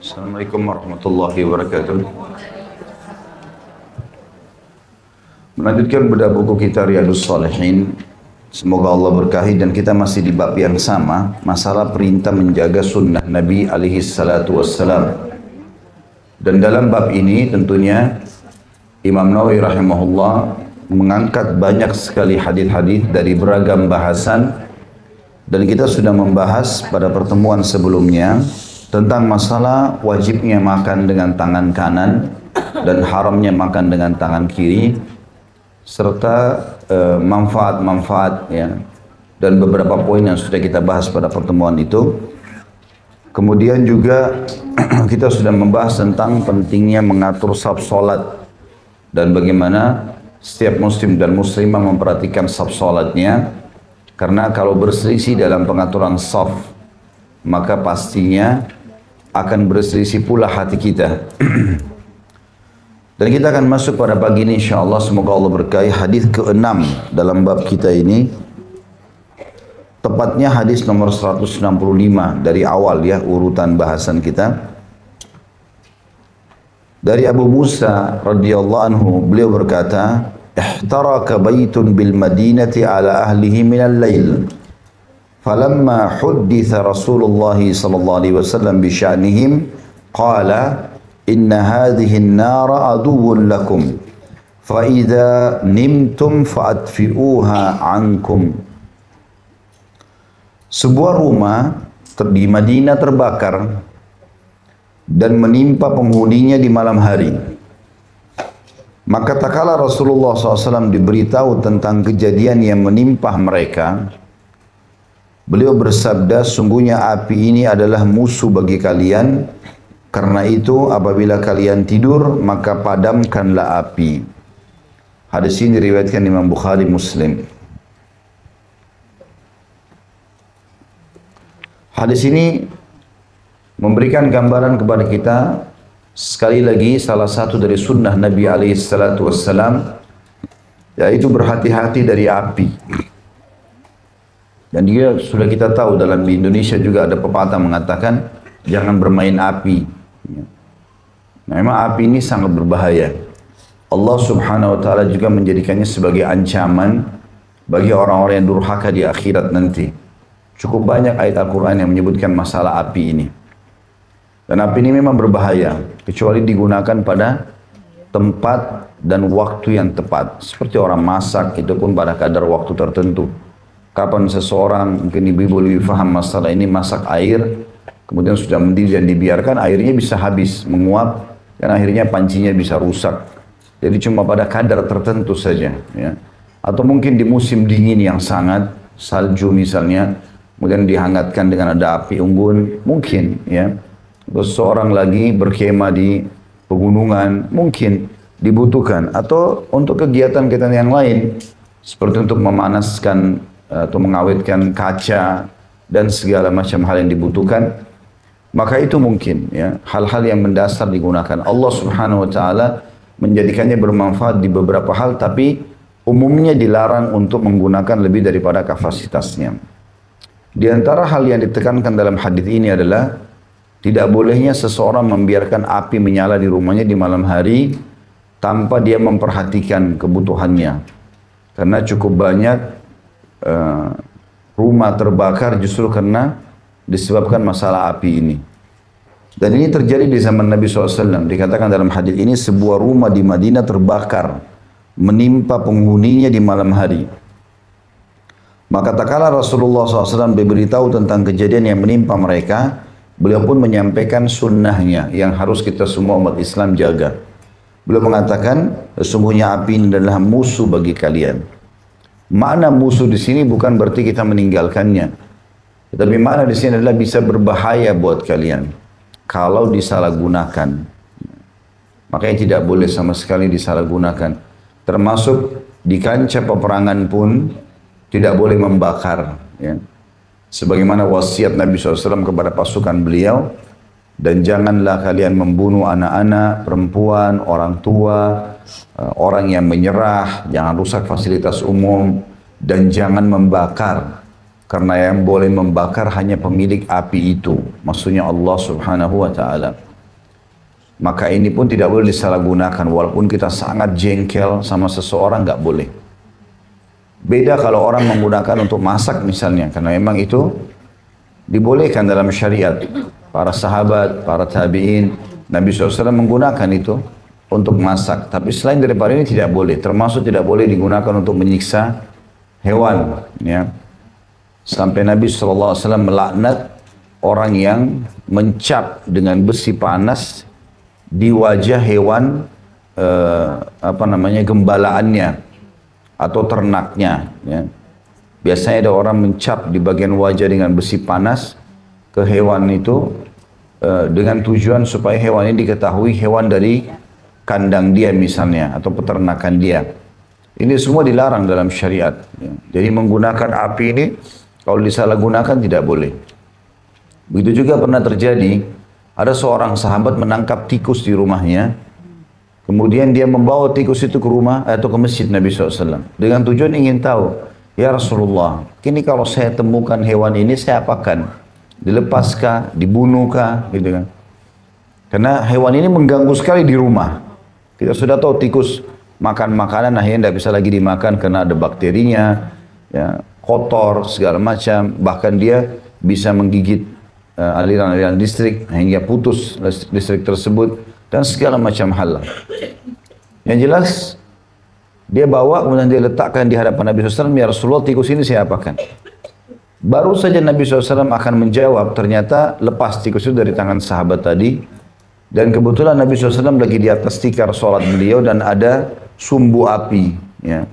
Assalamualaikum warahmatullahi wabarakatuh. Melanjutkan bedah buku kita Riyadhus Shalihin. Semoga Allah berkahi dan kita masih di bab yang sama, masalah perintah menjaga sunnah Nabi alaihi salatu wassalam. Dan dalam bab ini tentunya Imam Nawawi rahimahullah mengangkat banyak sekali hadis-hadis dari beragam bahasan, dan kita sudah membahas pada pertemuan sebelumnya tentang masalah wajibnya makan dengan tangan kanan dan haramnya makan dengan tangan kiri, serta manfaat-manfaat ya, dan beberapa poin yang sudah kita bahas pada pertemuan itu. Kemudian juga kita sudah membahas tentang pentingnya mengatur saf salat dan bagaimana setiap muslim dan muslimah memperhatikan saf salatnya, karena kalau berselisih dalam pengaturan saf maka pastinya akan berselisih pula hati kita. Dan kita akan masuk pada pagi ini insyaAllah, semoga Allah berkahi, hadis ke-6 dalam bab kita ini. Tepatnya hadis nomor 165 dari awal ya, urutan bahasan kita. Dari Abu Musa radhiyallahu anhu, beliau berkata, "Ihtaraka baitun bil Madinati ala ahlihi minal lail. Falamma hudditha Rasulullah sallallahu alaihi wasallam bi sya'nihim qala inna hadhihi an-nara aduwwun lakum fa idza nimtum fa'atfi'uha 'ankum." Sebuah rumah di Madinah terbakar dan menimpa penghuninya di malam hari. Maka tak kala Rasulullah SAW diberitahu tentang kejadian yang menimpa mereka, beliau bersabda, "Sungguhnya api ini adalah musuh bagi kalian. Karena itu apabila kalian tidur, maka padamkanlah api." Hadis ini diriwayatkan Imam Bukhari Muslim. Hadis ini memberikan gambaran kepada kita sekali lagi salah satu dari sunnah Nabi alaihi salatu wassalam, yaitu berhati-hati dari api. Dan dia sudah kita tahu dalam di Indonesia juga ada pepatah mengatakan jangan bermain api. Memang api ini sangat berbahaya. Allah Subhanahu wa taala juga menjadikannya sebagai ancaman bagi orang-orang yang durhaka di akhirat nanti. Cukup banyak ayat Al-Quran yang menyebutkan masalah api ini. Dan api ini memang berbahaya, kecuali digunakan pada tempat dan waktu yang tepat. Seperti orang masak, itu pun pada kadar waktu tertentu. Kapan seseorang, mungkin ibu-ibu lebih paham masalah ini, masak air, kemudian sudah mendidih dan dibiarkan, airnya bisa habis, menguap, dan akhirnya pancinya bisa rusak. Jadi cuma pada kadar tertentu saja. Ya. Atau mungkin di musim dingin yang sangat, salju misalnya, kemudian dihangatkan dengan ada api unggun, mungkin ya. Terus seorang lagi berkemah di pegunungan, mungkin dibutuhkan. Atau untuk kegiatan-kegiatan yang lain, seperti untuk memanaskan atau mengawetkan kaca dan segala macam hal yang dibutuhkan, maka itu mungkin ya, hal-hal yang mendasar digunakan. Allah Subhanahu wa taala menjadikannya bermanfaat di beberapa hal, tapi umumnya dilarang untuk menggunakan lebih daripada kapasitasnya. Di antara hal yang ditekankan dalam hadis ini adalah tidak bolehnya seseorang membiarkan api menyala di rumahnya di malam hari tanpa dia memperhatikan kebutuhannya. Karena cukup banyak rumah terbakar justru karena disebabkan masalah api ini. Dan ini terjadi di zaman Nabi SAW. Dikatakan dalam hadis ini sebuah rumah di Madinah terbakar, menimpa penghuninya di malam hari. Maka tak kala Rasulullah SAW diberitahu tentang kejadian yang menimpa mereka, beliau pun menyampaikan sunnahnya yang harus kita semua umat Islam jaga. Beliau mengatakan, sesungguhnya api ini adalah musuh bagi kalian. Makna musuh di sini bukan berarti kita meninggalkannya, tetapi makna di sini adalah bisa berbahaya buat kalian kalau disalahgunakan. Makanya tidak boleh sama sekali disalahgunakan. Termasuk di kancah peperangan pun tidak boleh membakar. Ya. Sebagaimana wasiat Nabi SAW kepada pasukan beliau, dan janganlah kalian membunuh anak-anak, perempuan, orang tua, orang yang menyerah, jangan rusak fasilitas umum, dan jangan membakar. Karena yang boleh membakar hanya pemilik api itu, maksudnya Allah Subhanahu wa Ta'ala. Maka ini pun tidak boleh disalahgunakan, walaupun kita sangat jengkel sama seseorang, nggak boleh. Beda kalau orang menggunakan untuk masak misalnya, karena memang itu dibolehkan dalam syariat. Para sahabat, para tabi'in, Nabi SAW menggunakan itu untuk masak. Tapi selain daripada ini tidak boleh, termasuk tidak boleh digunakan untuk menyiksa hewan. Ya. Sampai Nabi SAW melaknat orang yang mencap dengan besi panas di wajah hewan gembalaannya atau ternaknya. Ya. Biasanya ada orang mencap di bagian wajah dengan besi panas ke hewan itu dengan tujuan supaya hewan ini diketahui hewan dari kandang dia misalnya atau peternakan dia. Ini semua dilarang dalam syariat. Ya. Jadi menggunakan api ini kalau disalahgunakan tidak boleh. Begitu juga pernah terjadi, ada seorang sahabat menangkap tikus di rumahnya, kemudian dia membawa tikus itu ke rumah atau ke masjid Nabi SAW dengan tujuan ingin tahu, ya Rasulullah, kini kalau saya temukan hewan ini saya apakan? Dilepaskah? Dibunuhkah? Gitu kan? Karena hewan ini mengganggu sekali di rumah. Kita sudah tahu tikus makan makanan akhirnya tidak bisa lagi dimakan karena ada bakterinya, ya, kotor segala macam, bahkan dia bisa menggigit aliran-aliran listrik hingga putus listrik tersebut dan segala macam hal. Yang jelas dia bawa kemudian dia letakkan di hadapan Nabi SAW, ya Rasulullah tikus ini saya apakan? Baru saja Nabi SAW akan menjawab, ternyata lepas tikus itu dari tangan sahabat tadi, dan kebetulan Nabi SAW lagi di atas tikar sholat beliau dan ada sumbu api. Ya.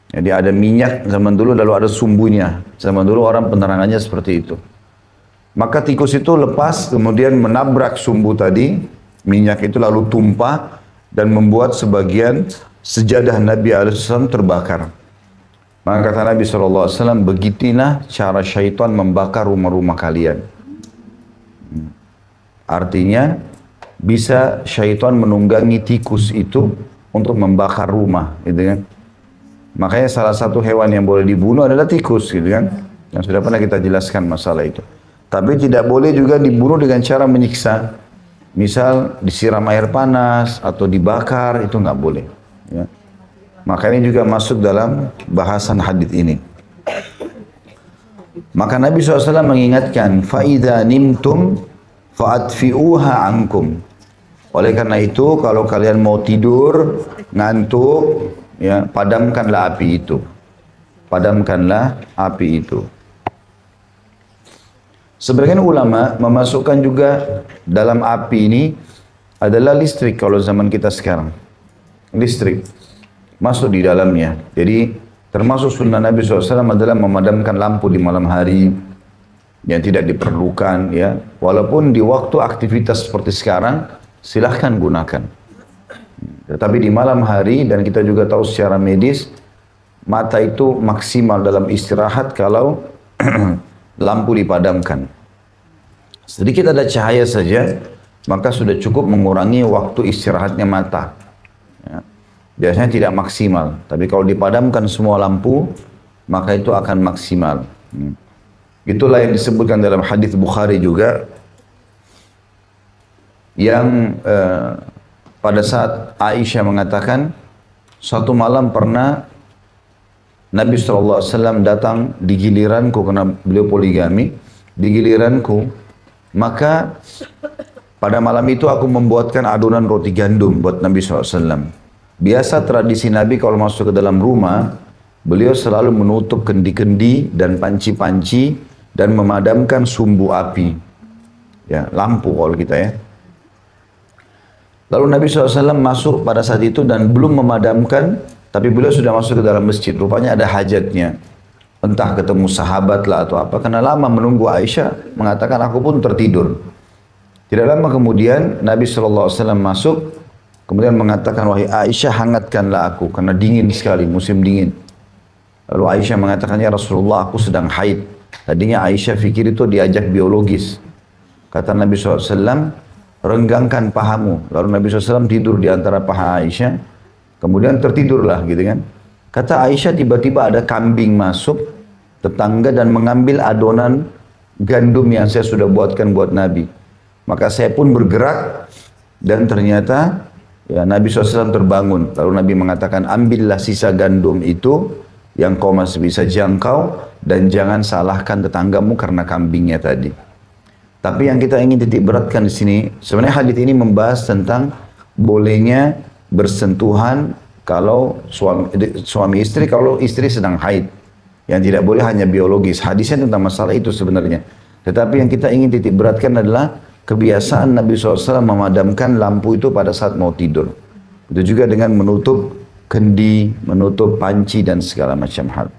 Jadi ada minyak zaman dulu lalu ada sumbunya. Zaman dulu orang penerangannya seperti itu. Maka tikus itu lepas kemudian menabrak sumbu tadi, minyak itu lalu tumpah dan membuat sebagian sejadah Nabi SAW terbakar. Maka kata Nabi SAW, begitulah cara syaitan membakar rumah-rumah kalian. Artinya bisa syaitan menunggangi tikus itu untuk membakar rumah, gitu kan? Makanya salah satu hewan yang boleh dibunuh adalah tikus, gitu kan? Yang sudah pernah kita jelaskan masalah itu. Tapi tidak boleh juga dibunuh dengan cara menyiksa. Misal disiram air panas atau dibakar, itu nggak boleh. Ya. Maka ini juga masuk dalam bahasan hadis ini. Maka Nabi SAW mengingatkan, فَإِذَا نِمْتُمْ فَأَدْفِئُوهَا عَنْكُمْ. Oleh karena itu, kalau kalian mau tidur, ngantuk, ya, padamkanlah api itu. Padamkanlah api itu. Sebagian ulama memasukkan juga dalam api ini adalah listrik kalau zaman kita sekarang. Listrik masuk di dalamnya. Jadi termasuk sunnah Nabi SAW adalah memadamkan lampu di malam hari yang tidak diperlukan. Ya, walaupun di waktu aktivitas seperti sekarang silahkan gunakan. Tetapi di malam hari, dan kita juga tahu secara medis, mata itu maksimal dalam istirahat kalau lampu dipadamkan. Sedikit ada cahaya saja, maka sudah cukup mengurangi waktu istirahatnya mata. Ya. Biasanya tidak maksimal, tapi kalau dipadamkan semua lampu, maka itu akan maksimal. Itulah yang disebutkan dalam hadis Bukhari juga, yang pada saat Aisyah mengatakan, suatu malam pernah Nabi SAW datang di giliranku, karena beliau poligami, di giliranku, maka pada malam itu aku membuatkan adonan roti gandum buat Nabi SAW. Biasa tradisi Nabi kalau masuk ke dalam rumah, beliau selalu menutup kendi-kendi dan panci-panci dan memadamkan sumbu api. Ya, lampu kalau kita ya. Lalu Nabi SAW masuk pada saat itu dan belum memadamkan, tapi beliau sudah masuk ke dalam masjid. Rupanya ada hajatnya. Entah ketemu sahabat lah atau apa. Karena lama menunggu, Aisyah mengatakan aku pun tertidur. Tidak lama kemudian Nabi SAW masuk. Kemudian mengatakan, wahai Aisyah, hangatkanlah aku. Karena dingin sekali, musim dingin. Lalu Aisyah mengatakan, ya Rasulullah, aku sedang haid. Tadinya Aisyah fikir itu diajak biologis. Kata Nabi SAW, renggangkan pahamu. Lalu Nabi SAW tidur di antara paha Aisyah. Kemudian tertidurlah gitu kan. Kata Aisyah, tiba-tiba ada kambing masuk, tetangga dan mengambil adonan gandum yang saya sudah buatkan buat Nabi. Maka saya pun bergerak dan ternyata ya, Nabi SAW terbangun. Lalu Nabi mengatakan, ambillah sisa gandum itu yang kau masih bisa jangkau dan jangan salahkan tetanggamu karena kambingnya tadi. Tapi yang kita ingin titik beratkan di sini, sebenarnya hadis ini membahas tentang bolehnya bersentuhan kalau suami istri, kalau istri sedang haid. Yang tidak boleh hanya biologis. Hadisnya tentang masalah itu sebenarnya. Tetapi yang kita ingin titik beratkan adalah kebiasaan Nabi SAW memadamkan lampu itu pada saat mau tidur. Itu juga dengan menutup kendi, menutup panci dan segala macam hal.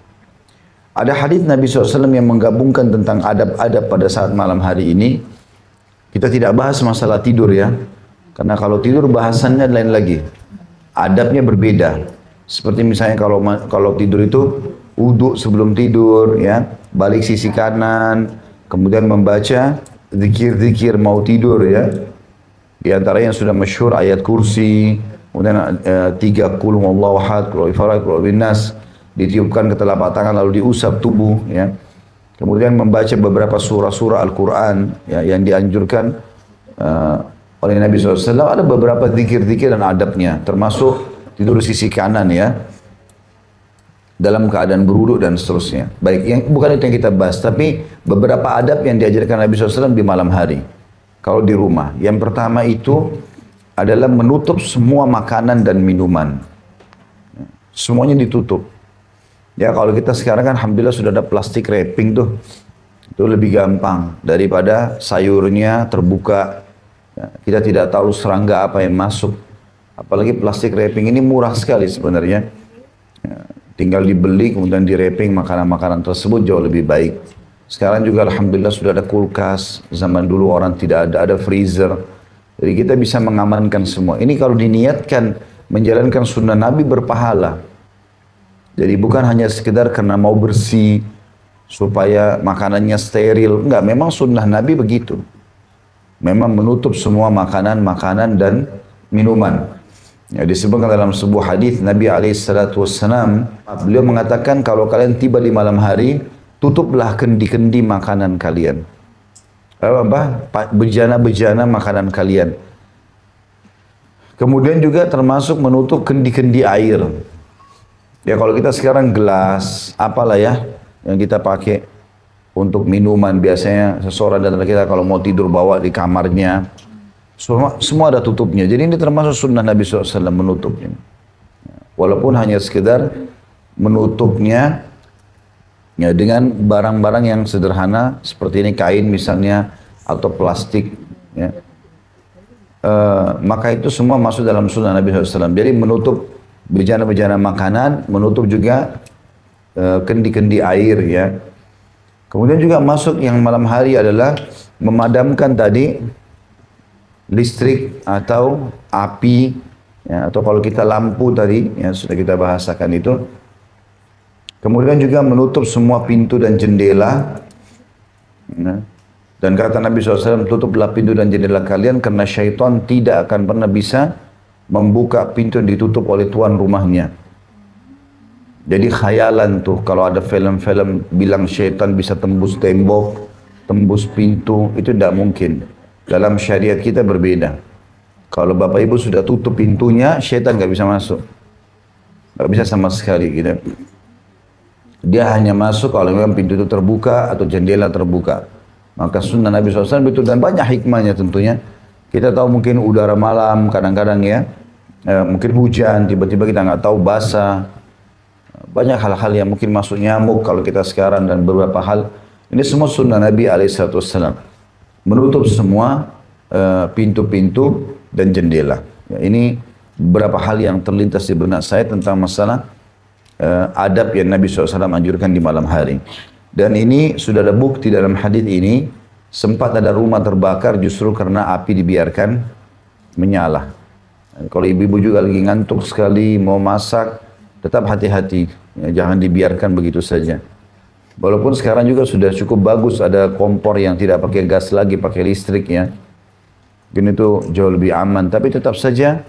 Ada hadis Nabi SAW yang menggabungkan tentang adab-adab pada saat malam hari ini. Kita tidak bahas masalah tidur ya. Karena kalau tidur bahasannya lain lagi. Adabnya berbeda. Seperti misalnya kalau tidur itu wudu sebelum tidur ya, balik sisi kanan, kemudian membaca zikir-zikir mau tidur ya. Di antara yang sudah masyhur ayat kursi, kemudian 3 qul huwallahu ahad, qul huwallahu qul binnas, ditiupkan ke telapak tangan lalu diusap tubuh ya. Kemudian membaca beberapa surah-surah Al-Qur'an ya, yang dianjurkan oleh Nabi SAW. Ada beberapa zikir-zikir dan adabnya, termasuk tidur sisi kanan ya, dalam keadaan berwudu dan seterusnya. Baik, yang bukan itu yang kita bahas, tapi beberapa adab yang diajarkan Nabi SAW di malam hari. Kalau di rumah, yang pertama itu adalah menutup semua makanan dan minuman. Semuanya ditutup. Ya kalau kita sekarang kan alhamdulillah sudah ada plastik wrapping tuh. Itu lebih gampang daripada sayurnya terbuka. Ya, kita tidak tahu serangga apa yang masuk. Apalagi plastik wrapping ini murah sekali sebenarnya. Ya, tinggal dibeli kemudian di wrapping makanan-makanan tersebut jauh lebih baik. Sekarang juga alhamdulillah sudah ada kulkas. Zaman dulu orang tidak ada freezer. Jadi kita bisa mengamankan semua. Ini kalau diniatkan menjalankan sunnah Nabi berpahala. Jadi bukan hanya sekedar karena mau bersih supaya makanannya steril. Enggak, memang sunnah Nabi begitu. Memang menutup semua makanan dan minuman. Ya, disebutkan dalam sebuah hadis Nabi SAW, beliau mengatakan kalau kalian tiba di malam hari, tutuplah kendi-kendi makanan kalian. Bejana-bejana makanan kalian. Kemudian juga termasuk menutup kendi-kendi air. Ya kalau kita sekarang gelas, apalah ya yang kita pakai untuk minuman, biasanya seseorang dan kita kalau mau tidur bawa di kamarnya, semua ada tutupnya. Jadi ini termasuk sunnah Nabi SAW menutupnya. Walaupun hanya sekedar menutupnya ya dengan barang-barang yang sederhana seperti ini, kain misalnya atau plastik ya. Maka itu semua masuk dalam sunnah Nabi SAW. Jadi menutup bejana-bejana makanan, menutup juga kendi-kendi air ya. Kemudian juga masuk yang malam hari adalah memadamkan tadi listrik atau api ya, atau kalau kita lampu tadi ya sudah kita bahasakan itu. Kemudian juga menutup semua pintu dan jendela. Ya. Dan kata Nabi SAW, tutuplah pintu dan jendela kalian karena syaitan tidak akan pernah bisa membuka pintu yang ditutup oleh tuan rumahnya. Jadi khayalan tuh kalau ada film-film bilang syaitan bisa tembus tembok, tembus pintu, itu tidak mungkin. Dalam syariat kita berbeda. Kalau bapak ibu sudah tutup pintunya, syaitan nggak bisa masuk. Nggak bisa sama sekali gitu. Dia hanya masuk kalau memang pintu itu terbuka atau jendela terbuka. Maka sunnah Nabi SAW itu dan banyak hikmahnya tentunya. Kita tahu mungkin udara malam kadang-kadang ya, mungkin hujan, tiba-tiba kita nggak tahu basah. Banyak hal-hal yang mungkin masuk nyamuk kalau kita sekarang dan beberapa hal. Ini semua sunnah Nabi SAW. Menutup semua pintu-pintu dan jendela. Ya, ini beberapa hal yang terlintas di benak saya tentang masalah adab yang Nabi SAW anjurkan di malam hari. Dan ini sudah ada bukti dalam hadis ini, sempat ada rumah terbakar justru karena api dibiarkan menyala. Kalau ibu-ibu juga lagi ngantuk sekali, mau masak, tetap hati-hati, ya, jangan dibiarkan begitu saja. Walaupun sekarang juga sudah cukup bagus, ada kompor yang tidak pakai gas lagi, pakai listrik ya. Ini tuh jauh lebih aman, tapi tetap saja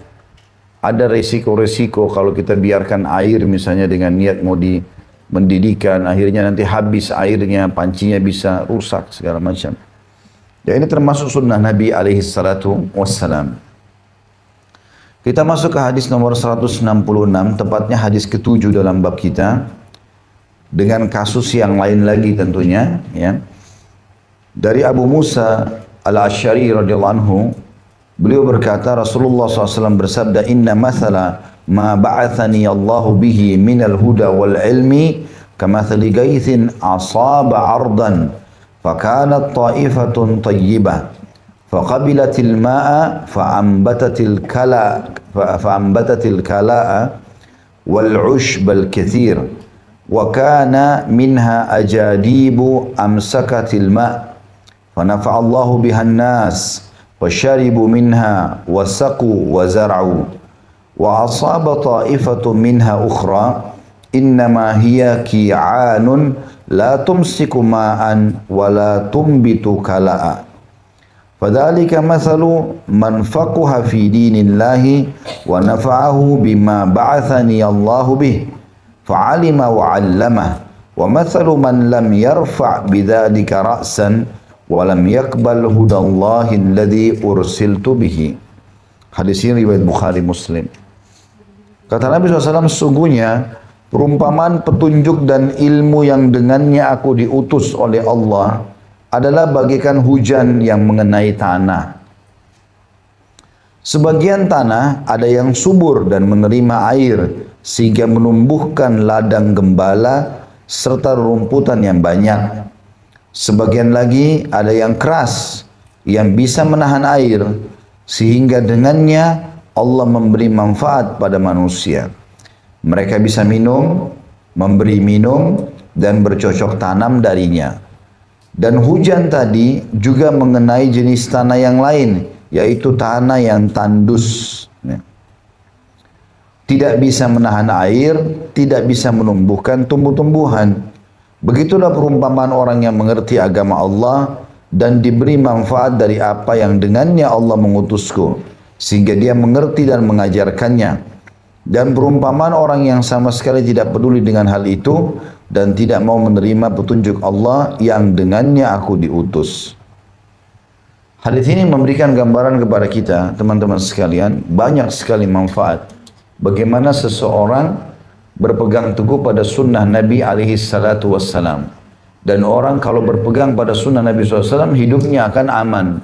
ada resiko-resiko kalau kita biarkan air misalnya dengan niat mau mendidihkan, akhirnya nanti habis airnya, pancinya bisa rusak segala macam. Ya, ini termasuk sunnah Nabi alaihi salatu wassalam. Kita masuk ke hadis nomor 166, tepatnya hadis ke-7 dalam bab kita, dengan kasus yang lain lagi tentunya, ya. Dari Abu Musa al-Asy'ari radhiyallahu anhu, beliau berkata, Rasulullah SAW bersabda, Inna mathala ma ba'athani Allahu bihi minal huda wal ilmi kamathali gaithin asaba ardan fakanat ta'ifatun tayyibah faqabilatil ma'a fa'ambatatil kala'a wal ushbal kathir wa kana minha ajadibu amsakatil ma' fanafa'a Allahu bihan nas وشربوا منها وسقوا وزرعوا وأصاب طائفة منها أخرى إنما هي كيعان لا تمسك ماء ولا تنبت كلاء فذلك مثل من فقه في دين الله ونفعه بما بعثني الله به فعلم وعلمه ومثل من لم يرفع بذلك رأسا walam yakbal hudallahi alladhi ursiltu bihi. Hadis ini riwayat Bukhari Muslim. Kata Nabi SAW, sesungguhnya perumpamaan petunjuk dan ilmu yang dengannya aku diutus oleh Allah adalah bagaikan hujan yang mengenai tanah. Sebagian tanah ada yang subur dan menerima air sehingga menumbuhkan ladang gembala serta rumputan yang banyak. Sebagian lagi ada yang keras, yang bisa menahan air, sehingga dengannya Allah memberi manfaat pada manusia. Mereka bisa minum, memberi minum, dan bercocok tanam darinya. Dan hujan tadi juga mengenai jenis tanah yang lain, yaitu tanah yang tandus. Tidak bisa menahan air, tidak bisa menumbuhkan tumbuh-tumbuhan. Begitulah perumpamaan orang yang mengerti agama Allah dan diberi manfaat dari apa yang dengannya Allah mengutusku, sehingga dia mengerti dan mengajarkannya. Dan perumpamaan orang yang sama sekali tidak peduli dengan hal itu dan tidak mau menerima petunjuk Allah yang dengannya aku diutus. Hadis ini memberikan gambaran kepada kita, teman-teman sekalian, banyak sekali manfaat. Bagaimana seseorang berpegang teguh pada sunnah Nabi alaihi salatu wassalam. Dan orang kalau berpegang pada sunnah Nabi SAW, hidupnya akan aman.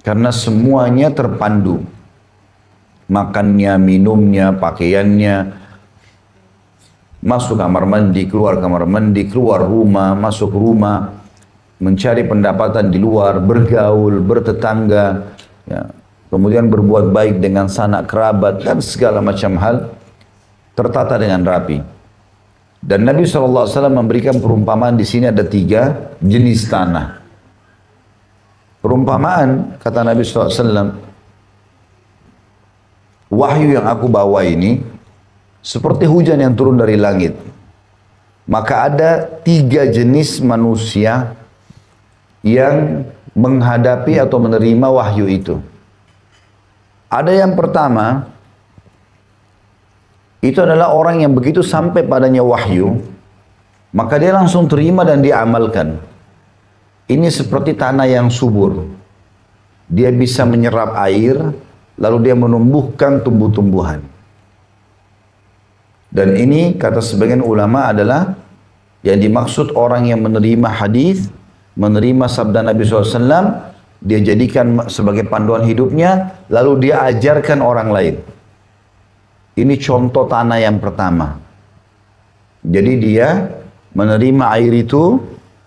Karena semuanya terpandu. Makannya, minumnya, pakaiannya. Masuk kamar mandi, keluar rumah, masuk rumah. Mencari pendapatan di luar, bergaul, bertetangga. Ya. Kemudian berbuat baik dengan sanak kerabat dan segala macam hal. Tertata dengan rapi. Dan Nabi SAW memberikan perumpamaan di sini ada 3 jenis tanah. Perumpamaan, kata Nabi SAW, wahyu yang aku bawa ini seperti hujan yang turun dari langit. Maka ada 3 jenis manusia yang menghadapi atau menerima wahyu itu. Ada yang pertama, itu adalah orang yang begitu sampai padanya wahyu, maka dia langsung terima dan dia amalkan. Ini seperti tanah yang subur. Dia bisa menyerap air, lalu dia menumbuhkan tumbuh-tumbuhan. Dan ini kata sebagian ulama adalah yang dimaksud orang yang menerima hadis, menerima sabda Nabi SAW, dia jadikan sebagai panduan hidupnya, lalu dia ajarkan orang lain. Ini contoh tanah yang pertama. Jadi dia menerima air itu,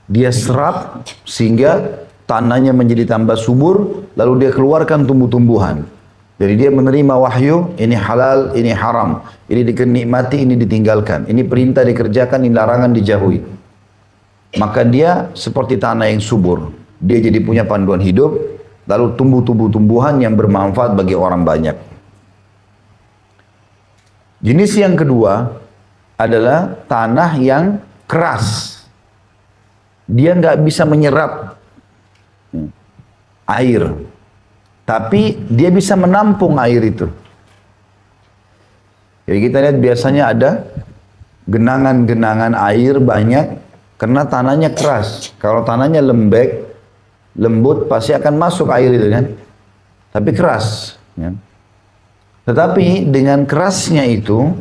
dia serap sehingga tanahnya menjadi tambah subur, lalu dia keluarkan tumbuh-tumbuhan. Jadi dia menerima wahyu, ini halal, ini haram, ini dinikmati, ini ditinggalkan, ini perintah dikerjakan, ini larangan dijauhi. Maka dia seperti tanah yang subur. Dia jadi punya panduan hidup, lalu tumbuh tumbuhan yang bermanfaat bagi orang banyak. Jenis yang kedua adalah tanah yang keras. Dia nggak bisa menyerap air, tapi dia bisa menampung air itu. Jadi kita lihat biasanya ada genangan-genangan air banyak karena tanahnya keras. Kalau tanahnya lembek, lembut pasti akan masuk air itu kan. Tapi keras. Ya. Tetapi dengan kerasnya itu,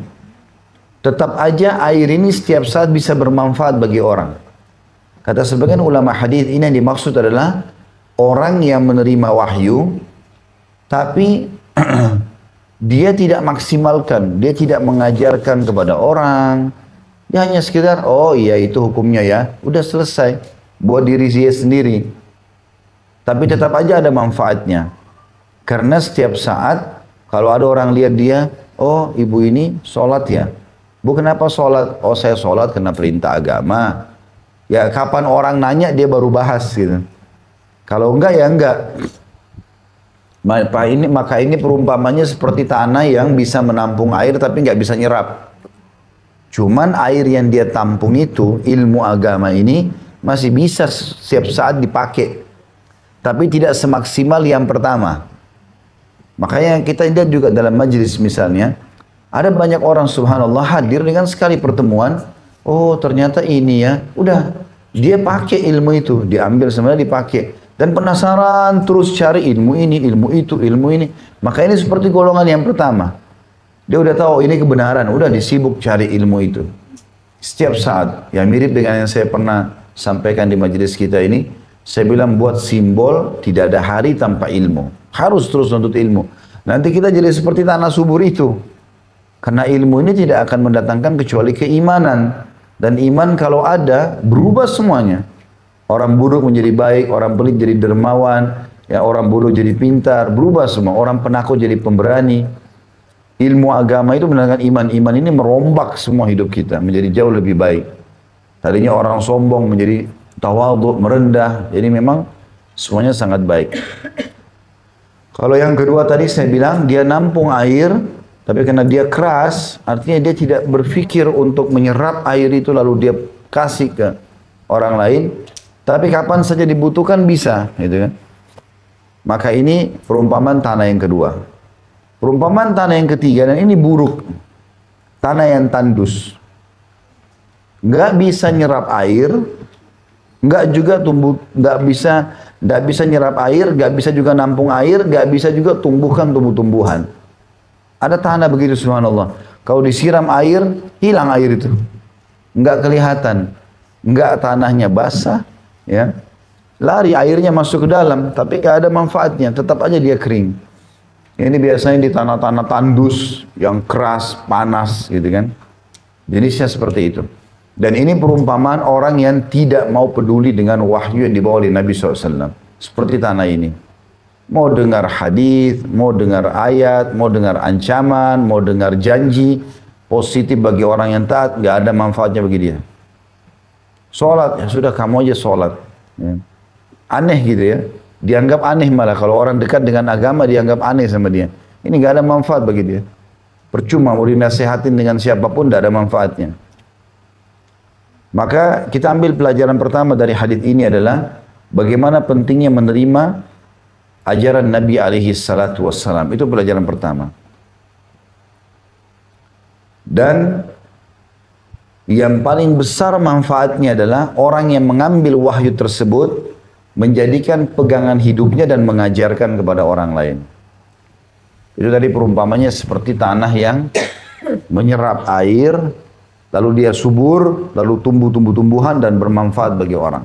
tetap aja air ini setiap saat bisa bermanfaat bagi orang. Kata sebagian ulama hadis ini yang dimaksud adalah orang yang menerima wahyu, tapi dia tidak maksimalkan, dia tidak mengajarkan kepada orang. Dia hanya sekedar, oh iya itu hukumnya ya, udah selesai. Buat diri dia sendiri. Tapi tetap aja ada manfaatnya. Karena setiap saat, kalau ada orang lihat dia, oh ibu ini sholat ya. Bu kenapa sholat? Oh saya sholat karena perintah agama. Ya kapan orang nanya dia baru bahas gitu. Kalau enggak ya enggak. Maka ini perumpamannya seperti tanah yang bisa menampung air tapi nggak bisa nyerap. Cuman air yang dia tampung itu, ilmu agama ini masih bisa setiap saat dipakai. Tapi tidak semaksimal yang pertama. Makanya kita lihat juga dalam majelis misalnya, ada banyak orang subhanallah hadir dengan sekali pertemuan, oh ternyata ini ya, udah dia pakai ilmu itu, diambil semuanya dipakai. Dan penasaran terus cari ilmu ini, ilmu itu, ilmu ini. Maka ini seperti golongan yang pertama. Dia udah tahu ini kebenaran, udah disibuk cari ilmu itu. Setiap saat, yang mirip dengan yang saya pernah sampaikan di majelis kita ini, saya bilang buat simbol tidak ada hari tanpa ilmu. Harus terus nuntut ilmu. Nanti kita jadi seperti tanah subur itu. Karena ilmu ini tidak akan mendatangkan kecuali keimanan. Dan iman kalau ada, berubah semuanya. Orang buruk menjadi baik, orang pelit jadi dermawan, ya orang bodoh jadi pintar, berubah semua. Orang penakut jadi pemberani. Ilmu agama itu mendatangkan iman. Iman ini merombak semua hidup kita, menjadi jauh lebih baik. Tadinya orang sombong menjadi tawadhu, merendah. Jadi memang semuanya sangat baik. Kalau yang kedua tadi saya bilang, dia nampung air, tapi karena dia keras, artinya dia tidak berpikir untuk menyerap air itu lalu dia kasih ke orang lain. Tapi kapan saja dibutuhkan bisa, gitu kan? Maka ini perumpamaan tanah yang kedua. Perumpamaan tanah yang ketiga, dan ini buruk. Tanah yang tandus. Nggak bisa nyerap air, nggak juga tumbuh, nggak bisa nyerap air, nggak bisa juga nampung air, nggak bisa juga tumbuhkan tumbuh-tumbuhan. Ada tanah begitu subhanallah. Kalau disiram air, hilang air itu. Enggak kelihatan. Enggak tanahnya basah. Ya. Lari airnya masuk ke dalam. Tapi enggak ada manfaatnya. Tetap aja dia kering. Ini biasanya di tanah-tanah tandus. Yang keras, panas gitu kan. Jenisnya seperti itu. Dan ini perumpamaan orang yang tidak mau peduli dengan wahyu yang dibawa oleh Nabi SAW. Seperti tanah ini. Mau dengar hadis, mau dengar ayat, mau dengar ancaman, mau dengar janji positif bagi orang yang taat, nggak ada manfaatnya bagi dia. Sholat, ya sudah kamu aja sholat. Ya. Aneh gitu ya, dianggap aneh malah kalau orang dekat dengan agama dianggap aneh sama dia. Ini nggak ada manfaat bagi dia. Percuma mau dinasihatin dengan siapapun, nggak ada manfaatnya. Maka kita ambil pelajaran pertama dari hadis ini adalah bagaimana pentingnya menerima ajaran Nabi alaihi salatu wassalam. Itu pelajaran pertama. Dan yang paling besar manfaatnya adalah orang yang mengambil wahyu tersebut menjadikan pegangan hidupnya dan mengajarkan kepada orang lain. Itu tadi perumpamannya seperti tanah yang menyerap air, lalu dia subur, lalu tumbuh tumbuhan dan bermanfaat bagi orang.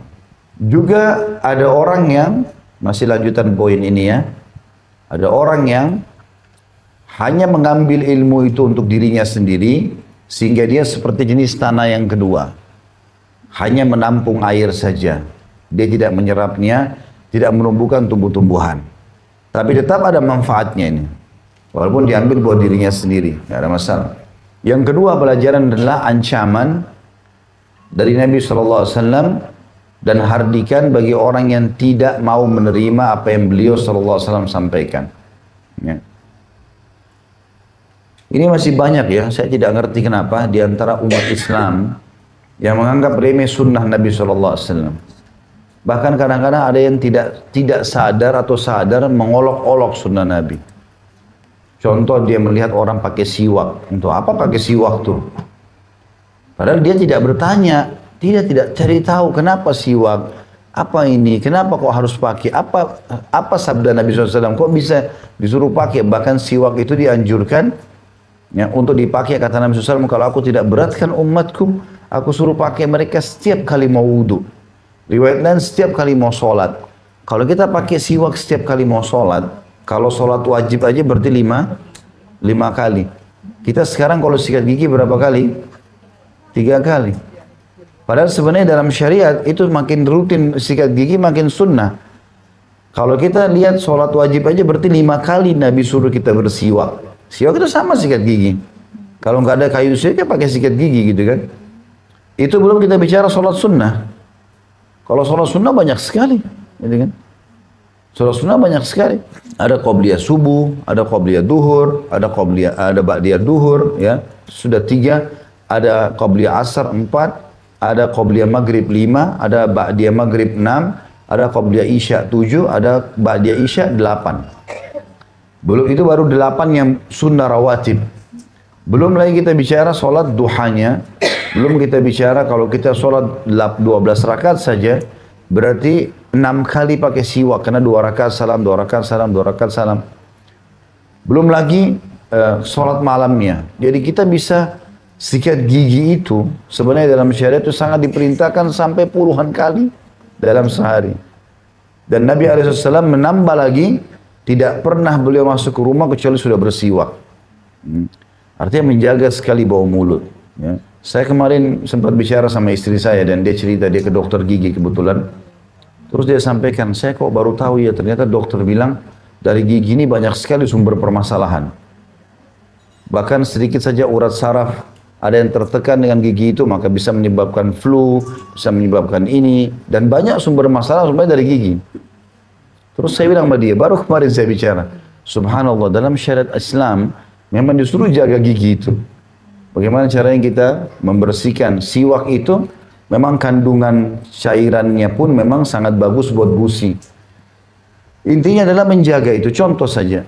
Juga ada orang yang masih lanjutan poin ini ya. Ada orang yang hanya mengambil ilmu itu untuk dirinya sendiri, sehingga dia seperti jenis tanah yang kedua. Hanya menampung air saja. Dia tidak menyerapnya, tidak menumbuhkan tumbuh-tumbuhan. Tapi tetap ada manfaatnya ini. Walaupun diambil buat dirinya sendiri, tidak ada masalah. Yang kedua pelajaran adalah ancaman dari Nabi SAW, dan hardikan bagi orang yang tidak mau menerima apa yang beliau SAW sampaikan. Ya. Ini masih banyak ya, saya tidak ngerti kenapa di antara umat Islam yang menganggap remeh sunnah Nabi SAW. Bahkan kadang-kadang ada yang tidak sadar atau sadar mengolok-olok sunnah Nabi. Contoh dia melihat orang pakai siwak. Untuk apa pakai siwak tuh? Padahal dia tidak bertanya, tidak cari tahu kenapa siwak, apa ini, kenapa kok harus pakai, apa sabda Nabi SAW, kok bisa disuruh pakai, bahkan siwak itu dianjurkan ya, untuk dipakai kata Nabi SAW, kalau aku tidak beratkan umatku, aku suruh pakai mereka setiap kali mau wudhu. Riwayat lain setiap kali mau sholat. Kalau kita pakai siwak setiap kali mau sholat, kalau sholat wajib aja berarti 5 kali. Kita sekarang kalau sikat gigi berapa kali? 3 kali. Padahal sebenarnya dalam syariat itu makin rutin sikat gigi makin sunnah. Kalau kita lihat sholat wajib aja berarti 5 kali Nabi suruh kita bersiwak. Siwak itu sama sikat gigi. Kalau nggak ada kayu siwak ya pakai sikat gigi gitu kan. Itu belum kita bicara sholat sunnah. Kalau sholat sunnah banyak sekali, gitu kan. Sholat sunnah banyak sekali. Ada qobliyah subuh, ada qobliyah duhur, ada ba'diyah duhur, ya sudah 3. Ada qobliyah asar 4, ada qobliyah maghrib 5, ada ba'diyah maghrib 6, ada qobliyah isya 7, ada ba'diyah isya 8. Belum itu baru 8 yang sunnah rawatib. Belum lagi kita bicara sholat duhanya, belum kita bicara kalau kita sholat 12 rakaat saja, berarti 6 kali pakai siwak, karena 2 rakaat salam, 2 rakaat salam, 2 rakaat salam. Belum lagi sholat malamnya. Jadi kita bisa sikat gigi itu sebenarnya dalam syariat itu sangat diperintahkan sampai puluhan kali dalam sehari. Dan Nabi SAW menambah lagi, tidak pernah beliau masuk ke rumah kecuali sudah bersiwak. Artinya menjaga sekali bau mulut. Ya. Saya kemarin sempat bicara sama istri saya dan dia cerita dia ke dokter gigi kebetulan. Terus dia sampaikan, saya kok baru tahu ya ternyata dokter bilang dari gigi ini banyak sekali sumber permasalahan. Bahkan sedikit saja urat saraf ada yang tertekan dengan gigi itu maka bisa menyebabkan flu, bisa menyebabkan ini, dan banyak sumber masalah sebenarnya dari gigi. Terus saya bilang sama dia, baru kemarin saya bicara, subhanallah dalam syariat Islam memang disuruh jaga gigi itu. Bagaimana caranya kita membersihkan siwak itu, memang kandungan cairannya pun memang sangat bagus buat gusi. Intinya adalah menjaga itu, contoh saja.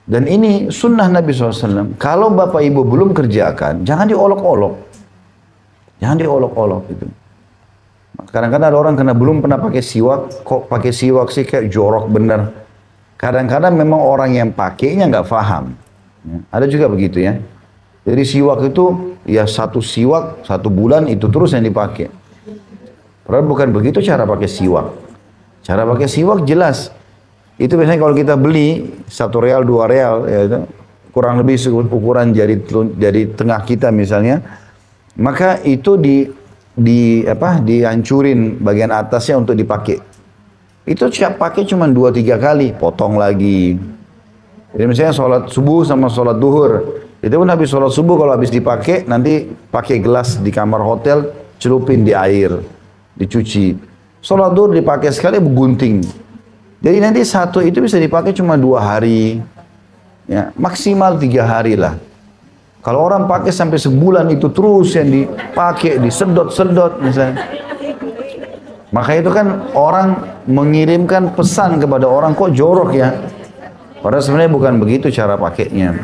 Dan ini sunnah Nabi SAW. Kalau bapak ibu belum kerjakan, jangan diolok-olok. Jangan diolok-olok gitu. Kadang-kadang ada orang karena belum pernah pakai siwak, kok pakai siwak sih kayak jorok bener. Kadang-kadang memang orang yang pakainya nggak paham. Ya, ada juga begitu ya. Jadi siwak itu ya 1 siwak 1 bulan itu terus yang dipakai. Padahal bukan begitu cara pakai siwak. Cara pakai siwak jelas. Itu biasanya kalau kita beli 1 real 2 real ya itu, kurang lebih ukuran jari tengah kita misalnya, maka itu dihancurin bagian atasnya untuk dipakai. Itu siap pakai cuma 2-3 kali, potong lagi. Jadi misalnya sholat subuh sama sholat duhur, itu pun habis sholat subuh kalau habis dipakai nanti pakai gelas di kamar hotel, celupin di air, dicuci. Sholat duhur dipakai sekali gunting. Jadi nanti 1 itu bisa dipakai cuma 2 hari, ya maksimal 3 hari lah. Kalau orang pakai sampai sebulan itu terus yang dipakai, disedot-sedot misalnya. Maka itu kan orang mengirimkan pesan kepada orang kok jorok ya. Padahal sebenarnya bukan begitu cara pakainya.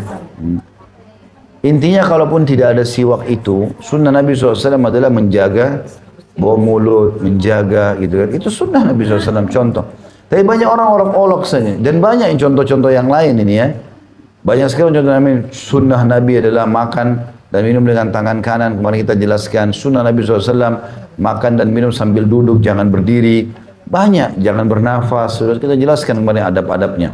Intinya kalaupun tidak ada siwak itu, sunnah Nabi SAW adalah menjaga bau mulut, menjaga gitu kan. Itu sunnah Nabi SAW contoh. Tapi banyak orang olok-olok saja. Dan banyak contoh-contoh yang lain ini ya. Banyak sekali contoh Nabi. Sunnah Nabi adalah makan dan minum dengan tangan kanan. Kemarin kita jelaskan. Sunnah Nabi SAW makan dan minum sambil duduk, jangan berdiri. Banyak, jangan bernafas. Sudah kita jelaskan kemarin adab-adabnya.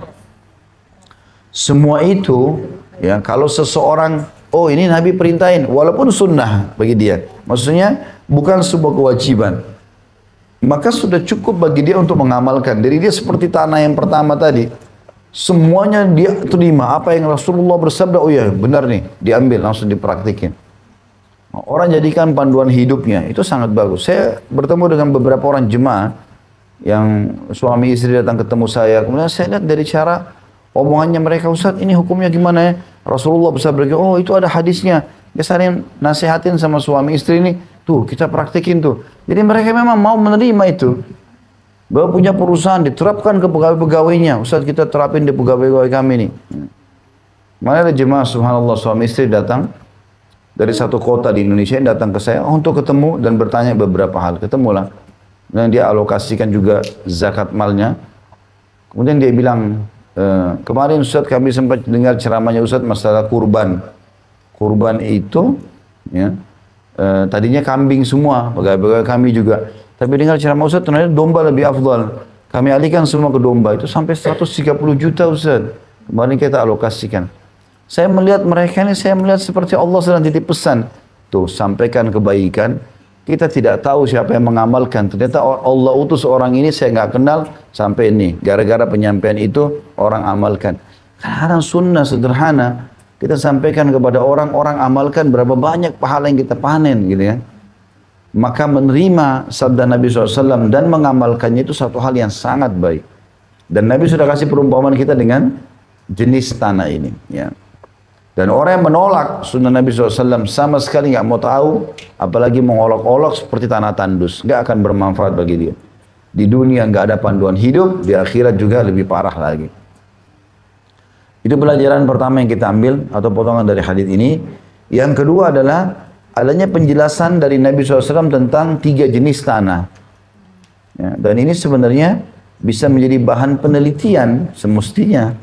Semua itu, ya kalau seseorang, oh ini Nabi perintahin, walaupun sunnah bagi dia. Maksudnya bukan sebuah kewajiban. Maka sudah cukup bagi dia untuk mengamalkan. Jadi dia seperti tanah yang pertama tadi. Semuanya dia terima. Apa yang Rasulullah bersabda, oh ya benar nih. Diambil, langsung dipraktikin. Orang jadikan panduan hidupnya. Itu sangat bagus. Saya bertemu dengan beberapa orang jemaah. Yang suami istri datang ketemu saya. Kemudian saya lihat dari cara omongannya mereka, Ustaz ini hukumnya gimana ya? Rasulullah bersabda, oh itu ada hadisnya. Dia sering nasihatin sama suami istri ini. Tuh kita praktikin tuh. Jadi mereka memang mau menerima itu. Bahwa punya perusahaan diterapkan ke pegawai-pegawainya. Ustaz kita terapin di pegawai-pegawai kami nih. Mana ada jemaah subhanallah suami istri datang. dari satu kota di Indonesia yang datang ke saya untuk ketemu dan bertanya beberapa hal. Ketemulah. Dan dia alokasikan juga zakat malnya. Kemudian dia bilang, kemarin Ustaz kami sempat dengar ceramahnya Ustaz masalah kurban. Kurban itu, ya, tadinya kambing semua, pegawai-pegawai kami juga. Tapi dengar ceramah Ustaz ternyata domba lebih afdal. Kami alihkan semua ke domba, itu sampai 130 juta Ustaz. Kemarin kita alokasikan. Saya melihat mereka ini, saya melihat seperti Allah sedang titip pesan. Tuh, sampaikan kebaikan. Kita tidak tahu siapa yang mengamalkan. Ternyata Allah utus orang ini saya nggak kenal sampai ini. Gara-gara penyampaian itu orang amalkan. Kadang sunnah sederhana kita sampaikan kepada orang amalkan berapa banyak pahala yang kita panen gitu ya. Maka menerima sabda Nabi SAW dan mengamalkannya itu satu hal yang sangat baik. Dan Nabi sudah kasih perumpamaan kita dengan jenis tanah ini. Ya. Dan orang yang menolak sunnah Nabi SAW sama sekali nggak mau tahu, apalagi mengolok-olok seperti tanah tandus, nggak akan bermanfaat bagi dia. Di dunia nggak ada panduan hidup, di akhirat juga lebih parah lagi. Itu pelajaran pertama yang kita ambil atau potongan dari hadis ini. Yang kedua adalah adanya penjelasan dari Nabi SAW tentang 3 jenis tanah. Ya, dan ini sebenarnya bisa menjadi bahan penelitian semestinya.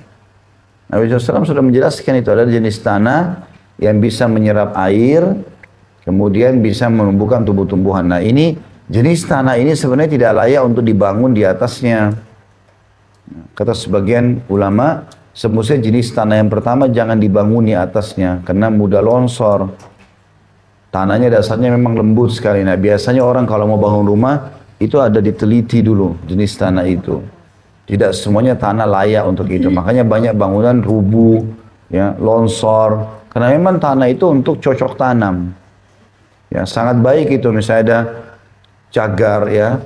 Nabi SAW sudah menjelaskan itu ada jenis tanah yang bisa menyerap air, kemudian bisa menumbuhkan tumbuh-tumbuhan. Nah ini jenis tanah ini sebenarnya tidak layak untuk dibangun di atasnya. Kata sebagian ulama, semestinya jenis tanah yang pertama jangan dibangun di atasnya karena mudah longsor. Tanahnya dasarnya memang lembut sekali. Nah biasanya orang kalau mau bangun rumah itu ada diteliti dulu jenis tanah itu. Tidak semuanya tanah layak untuk itu. Makanya banyak bangunan rubuh, ya, longsor. Karena memang tanah itu untuk cocok tanam. Ya, sangat baik itu. Misalnya ada cagar, ya,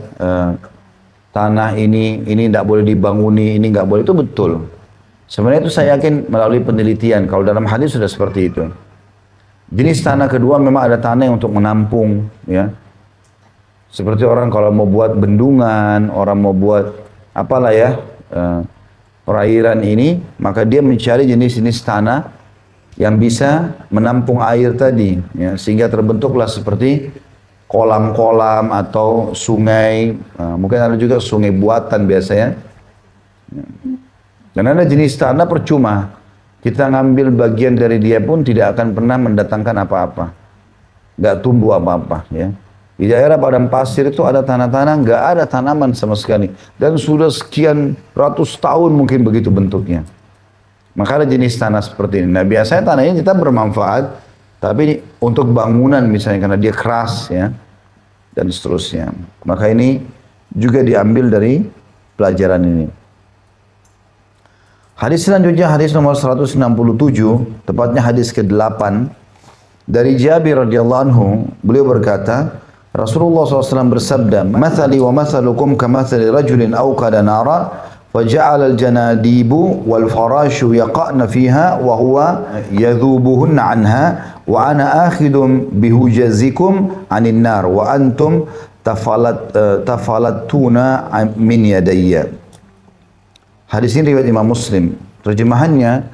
tanah ini tidak boleh dibanguni, ini nggak boleh. Itu betul. Sebenarnya itu saya yakin melalui penelitian. Kalau dalam hadis sudah seperti itu. Jenis tanah kedua memang ada tanah yang untuk menampung, ya. Seperti orang kalau mau buat bendungan, orang mau buat apalah ya, perairan ini, maka dia mencari jenis-jenis tanah yang bisa menampung air tadi, ya, sehingga terbentuklah seperti kolam-kolam atau sungai, mungkin ada juga sungai buatan biasanya. Dan ada jenis tanah percuma, kita ngambil bagian dari dia pun tidak akan pernah mendatangkan apa-apa, nggak tumbuh apa-apa, ya. Di daerah padang pasir itu ada tanah-tanah, nggak ada tanaman sama sekali. Dan sudah sekian ratus tahun mungkin begitu bentuknya. Maka ada jenis tanah seperti ini. Nah biasanya tanah ini kita bermanfaat, tapi untuk bangunan misalnya karena dia keras, ya, dan seterusnya. Maka ini juga diambil dari pelajaran ini. Hadis selanjutnya hadis nomor 167, tepatnya hadis ke-8 dari Jabir radhiyallahu anhu. Beliau berkata, Rasulullah SAW bersabda, "Mathali wa mathalukum kamathali rajulin awqada nara, faja'ala al-janadibu wal farashu yaqa'na fiha wa huwa yadhubuhunna anha wa ana akhidun bihujazikum 'anil nar wa antum tafalattuna min yadayya." Hadis ini riwayat Imam Muslim. Terjemahannya,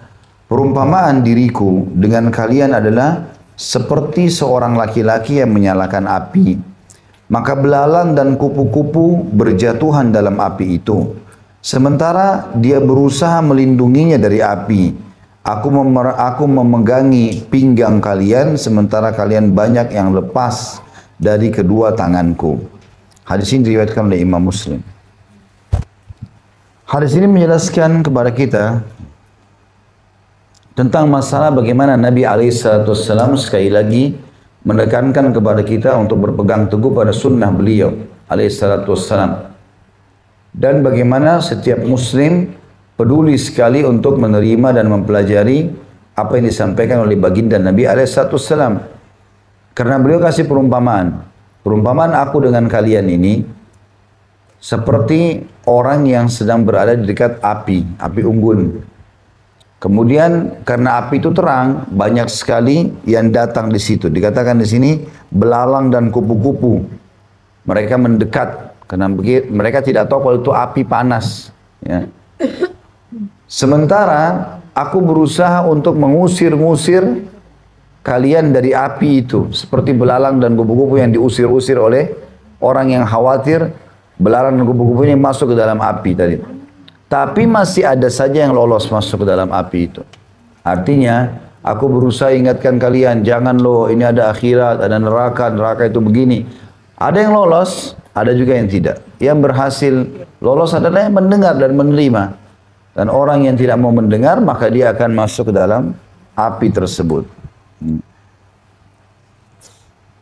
perumpamaan diriku dengan kalian adalah seperti seorang laki-laki yang menyalakan api, maka belalang dan kupu-kupu berjatuhan dalam api itu. Sementara dia berusaha melindunginya dari api, aku memegangi pinggang kalian, sementara kalian banyak yang lepas dari kedua tanganku. Hadis ini diriwayatkan oleh Imam Muslim. Hadis ini menjelaskan kepada kita tentang masalah bagaimana Nabi SAW sekali lagi menekankan kepada kita untuk berpegang teguh pada sunnah beliau SAW. Dan bagaimana setiap muslim peduli sekali untuk menerima dan mempelajari apa yang disampaikan oleh baginda Nabi SAW. Karena beliau kasih perumpamaan. Perumpamaan aku dengan kalian ini seperti orang yang sedang berada di dekat api unggun. Kemudian karena api itu terang, banyak sekali yang datang di situ. Dikatakan di sini belalang dan kupu-kupu. Mereka mendekat karena mereka tidak tahu kalau itu api panas. Ya. Sementara aku berusaha untuk mengusir-ngusir kalian dari api itu, seperti belalang dan kupu-kupu yang diusir-usir oleh orang yang khawatir belalang dan kupu-kupu ini masuk ke dalam api tadi. Tapi masih ada saja yang lolos masuk ke dalam api itu. Artinya, aku berusaha ingatkan kalian, jangan loh, ini ada akhirat, ada neraka, neraka itu begini. Ada yang lolos, ada juga yang tidak. Yang berhasil lolos adalah yang mendengar dan menerima. Dan orang yang tidak mau mendengar, maka dia akan masuk ke dalam api tersebut.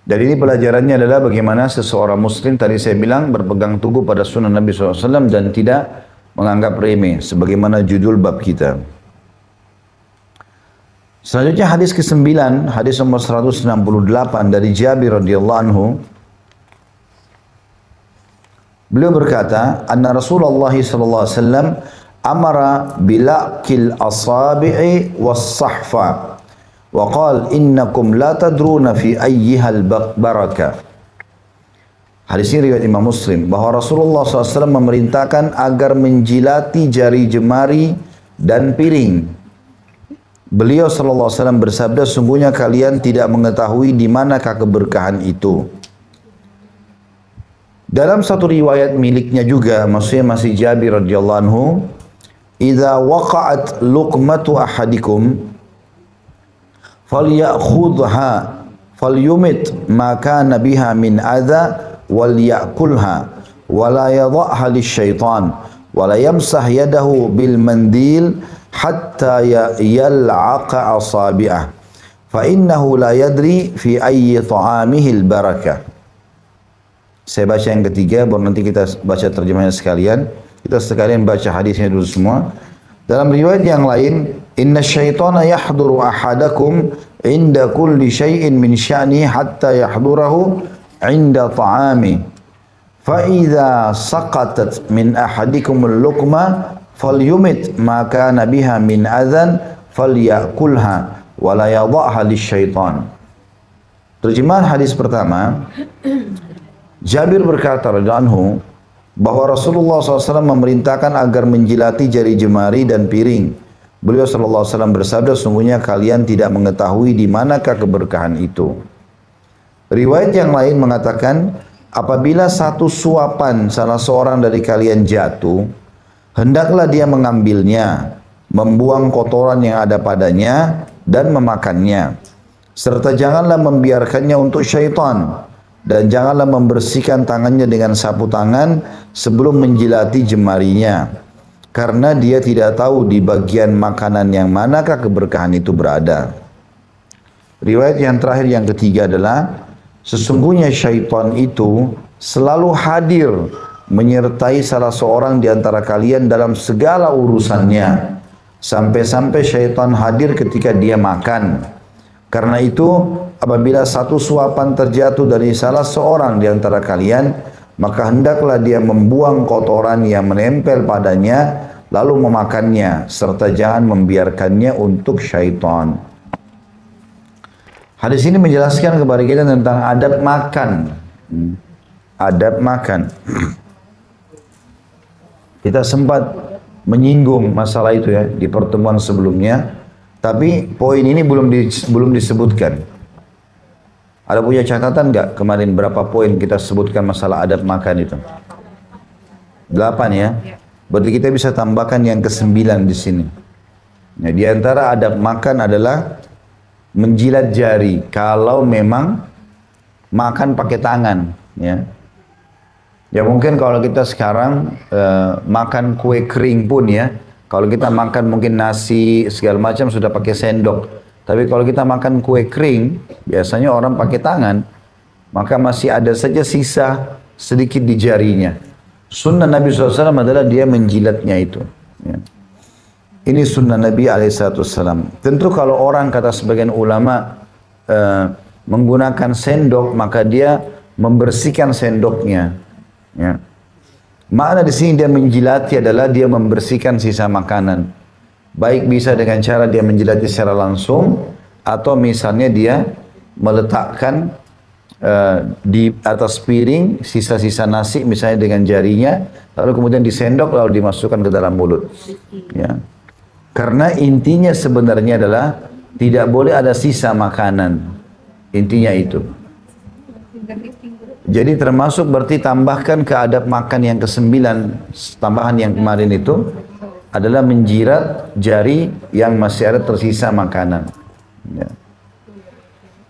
Jadi ini pelajarannya adalah bagaimana seseorang muslim, tadi saya bilang, berpegang teguh pada sunnah Nabi SAW dan tidak menganggap remeh, sebagaimana judul bab kita. Selanjutnya hadis ke-9, hadis nomor 168 dari Jabir radhiyallahu anhu. Beliau berkata, anna Rasulullah sallallahu alaihi wasallam amara bilaqil asabi'i was-sahfa wa qala innakum la tadruna fi ayyiha al-barakah. Hadis ini riwayat Imam Muslim, bahwa Rasulullah SAW memerintahkan agar menjilati jari jemari dan piring. Beliau SAW bersabda, sungguhnya kalian tidak mengetahui di manakah keberkahan itu. Dalam satu riwayat miliknya juga, maksudnya masih Jabir radhiyallahu anhu, idza waqa'at luqmatu ahadikum falyakhudha falyumit ma kana biha min adza wal ya'kulha wa la yadha'ha lisyaitan wa la yamsah yadahu bil mandil hatta yal'aqa asabi'ah fa innahu la yadri fi ayyi ta'amihi al barakah. Saya baca yang ketiga, baru nanti kita baca terjemahnya sekalian. Kita sekalian baca hadisnya dulu semua. Dalam riwayat yang lain, inna syaitana yahduru ahadakum inda kulli syai'in min sya'ni hatta yahdurahu inda ta'ami. Fa idza saqatat min ahadikum al-luqma falyumit ma kana biha min adhan falyakulha wa la yadha'ha lisyaitan. Terjemahan hadis pertama, Jabir berkata radhiyallahu anhu bahwa Rasulullah SAW memerintahkan agar menjilati jari jemari dan piring. Beliau SAW bersabda, sungguhnya kalian tidak mengetahui di manakah keberkahan itu. Riwayat yang lain mengatakan, apabila satu suapan salah seorang dari kalian jatuh, hendaklah dia mengambilnya, membuang kotoran yang ada padanya, dan memakannya. Serta janganlah membiarkannya untuk syaitan. Dan janganlah membersihkan tangannya dengan sapu tangan sebelum menjilati jemarinya. Karena dia tidak tahu di bagian makanan yang manakah keberkahan itu berada. Riwayat yang terakhir yang ketiga adalah, sesungguhnya syaitan itu selalu hadir menyertai salah seorang di antara kalian dalam segala urusannya. Sampai-sampai syaitan hadir ketika dia makan. Karena itu, apabila satu suapan terjatuh dari salah seorang di antara kalian, maka hendaklah dia membuang kotoran yang menempel padanya, lalu memakannya, serta jangan membiarkannya untuk syaitan. Hadis ini menjelaskan kepada kita tentang adab makan. Adab makan. Kita sempat menyinggung masalah itu ya di pertemuan sebelumnya. Tapi poin ini belum disebutkan. Ada punya catatan nggak kemarin berapa poin kita sebutkan masalah adab makan itu? 8 ya. Berarti kita bisa tambahkan yang ke-9 di sini. Nah, di antara adab makan adalah menjilat jari. Kalau memang makan pakai tangan, ya. Ya mungkin kalau kita sekarang makan kue kering pun ya. Kalau kita makan mungkin nasi segala macam sudah pakai sendok. Tapi kalau kita makan kue kering, biasanya orang pakai tangan. Maka masih ada saja sisa sedikit di jarinya. Sunnah Nabi SAW adalah dia menjilatnya itu. Ya. Ini sunnah Nabi SAW. Tentu kalau orang, kata sebagian ulama, menggunakan sendok, maka dia membersihkan sendoknya. Ya. Makna di sini dia menjilati adalah dia membersihkan sisa makanan. Baik bisa dengan cara dia menjilati secara langsung, atau misalnya dia meletakkan di atas piring sisa-sisa nasi misalnya dengan jarinya, lalu kemudian disendok lalu dimasukkan ke dalam mulut. Ya. Karena intinya sebenarnya adalah Tidak boleh ada sisa makanan. Intinya itu. Jadi termasuk berarti tambahkan ke adab makan yang ke-9, tambahan yang kemarin itu adalah menjirat jari yang masih ada tersisa makanan. Ya.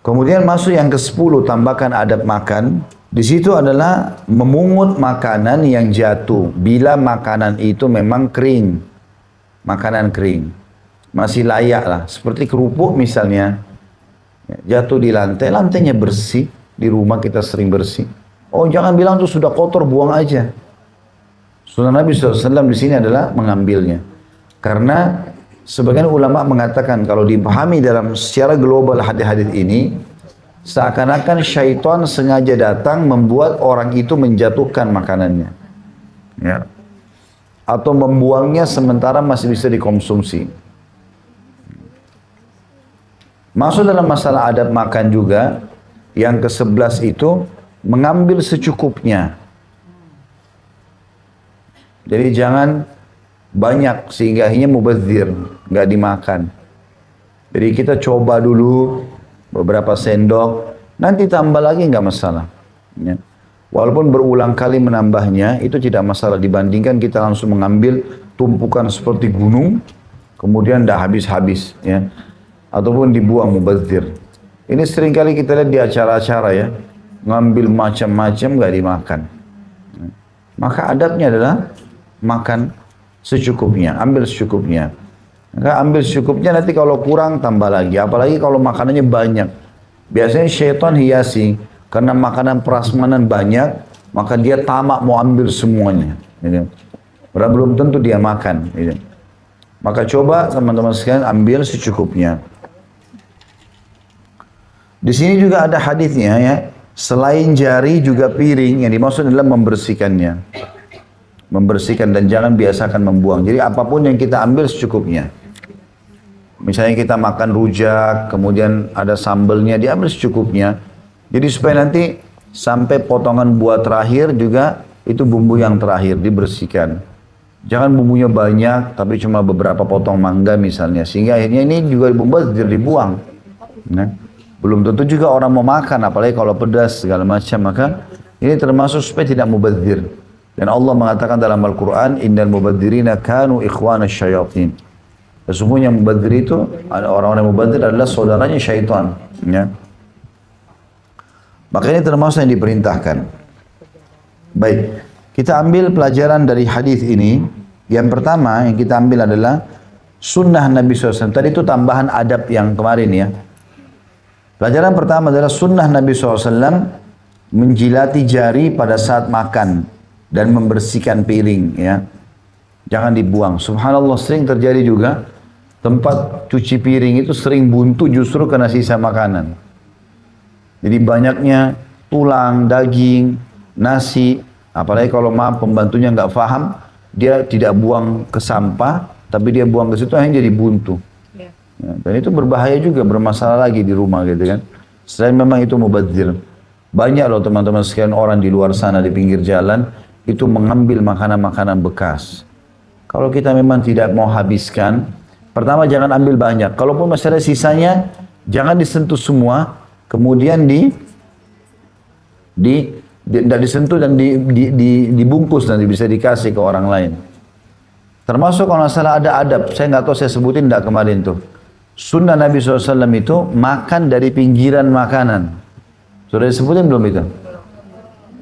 Kemudian masuk yang ke-10, tambahkan adab makan. Di situ adalah memungut makanan yang jatuh bila makanan itu memang kering. Makanan kering. Masih layak lah. Seperti kerupuk misalnya. Jatuh di lantai, lantainya bersih. Di rumah kita sering bersih. Oh, jangan bilang itu sudah kotor, buang aja. Sunnah Nabi SAW di sini adalah mengambilnya. Karena sebagian ulama mengatakan kalau dipahami dalam secara global hadis-hadis ini, seakan-akan syaitan sengaja datang membuat orang itu menjatuhkan makanannya. Ya. Atau membuangnya sementara masih bisa dikonsumsi. Masuk dalam masalah adab makan juga, yang ke-11 itu mengambil secukupnya. Jadi jangan banyak sehingga akhirnya mubazir, nggak dimakan. Jadi kita coba dulu beberapa sendok, nanti tambah lagi nggak masalah. Ya. Walaupun berulang kali menambahnya, itu tidak masalah dibandingkan kita langsung mengambil tumpukan seperti gunung, kemudian dah habis-habis, ya, ataupun dibuang mubazir. Ini seringkali kita lihat di acara-acara ya, ngambil macam-macam nggak dimakan. Maka adabnya adalah makan secukupnya, ambil secukupnya. Maka ambil secukupnya, nanti kalau kurang tambah lagi. Apalagi kalau makanannya banyak. Biasanya syaitan hiasi, karena makanan prasmanan banyak, maka dia tamak mau ambil semuanya. Gitu. Padahal belum tentu dia makan. Gitu. Maka coba teman-teman sekalian ambil secukupnya. Di sini juga ada hadisnya ya. Selain jari juga piring, yang dimaksud adalah membersihkannya. Membersihkan dan jangan biasakan membuang. Jadi apapun yang kita ambil secukupnya. Misalnya kita makan rujak, kemudian ada sambelnya, diambil secukupnya. Jadi supaya nanti sampai potongan buah terakhir juga itu bumbu yang terakhir dibersihkan. Jangan bumbunya banyak, tapi cuma beberapa potong mangga misalnya. Sehingga akhirnya ini juga dibuang. Nah. Belum tentu juga orang mau makan, apalagi kalau pedas segala macam, maka ini termasuk supaya tidak mubadzir. Dan Allah mengatakan dalam Al-Quran, Innal mubadzirina kanu ikhwana syayatin. Sesungguhnya mubadzir itu, orang-orang yang mubadzir adalah saudaranya syaitan. Ya. Maka ini termasuk yang diperintahkan. Baik, kita ambil pelajaran dari hadis ini. Yang pertama yang kita ambil adalah sunnah Nabi SAW. Tadi itu tambahan adab yang kemarin ya. Pelajaran pertama adalah sunnah Nabi SAW menjilati jari pada saat makan dan membersihkan piring ya. Jangan dibuang. Subhanallah, sering terjadi juga tempat cuci piring itu sering buntu justru karena sisa makanan. Jadi banyaknya tulang, daging, nasi, apalagi kalau maaf pembantunya nggak paham, dia tidak buang ke sampah, tapi dia buang ke situ akhirnya jadi buntu. Ya, dan itu berbahaya juga, bermasalah lagi di rumah gitu kan. Selain memang itu mubadzir. Banyak loh teman-teman sekalian orang di luar sana di pinggir jalan itu mengambil makanan-makanan bekas. Kalau kita memang tidak mau habiskan, pertama jangan ambil banyak. Kalaupun masih ada sisanya, jangan disentuh semua. Kemudian disentuh dan dibungkus nanti bisa dikasih ke orang lain. Termasuk kalau salah ada adab, saya nggak tahu saya sebutin enggak kemarin tuh. Sunnah Nabi SAW itu makan dari pinggiran makanan. Sudah disebutin belum itu?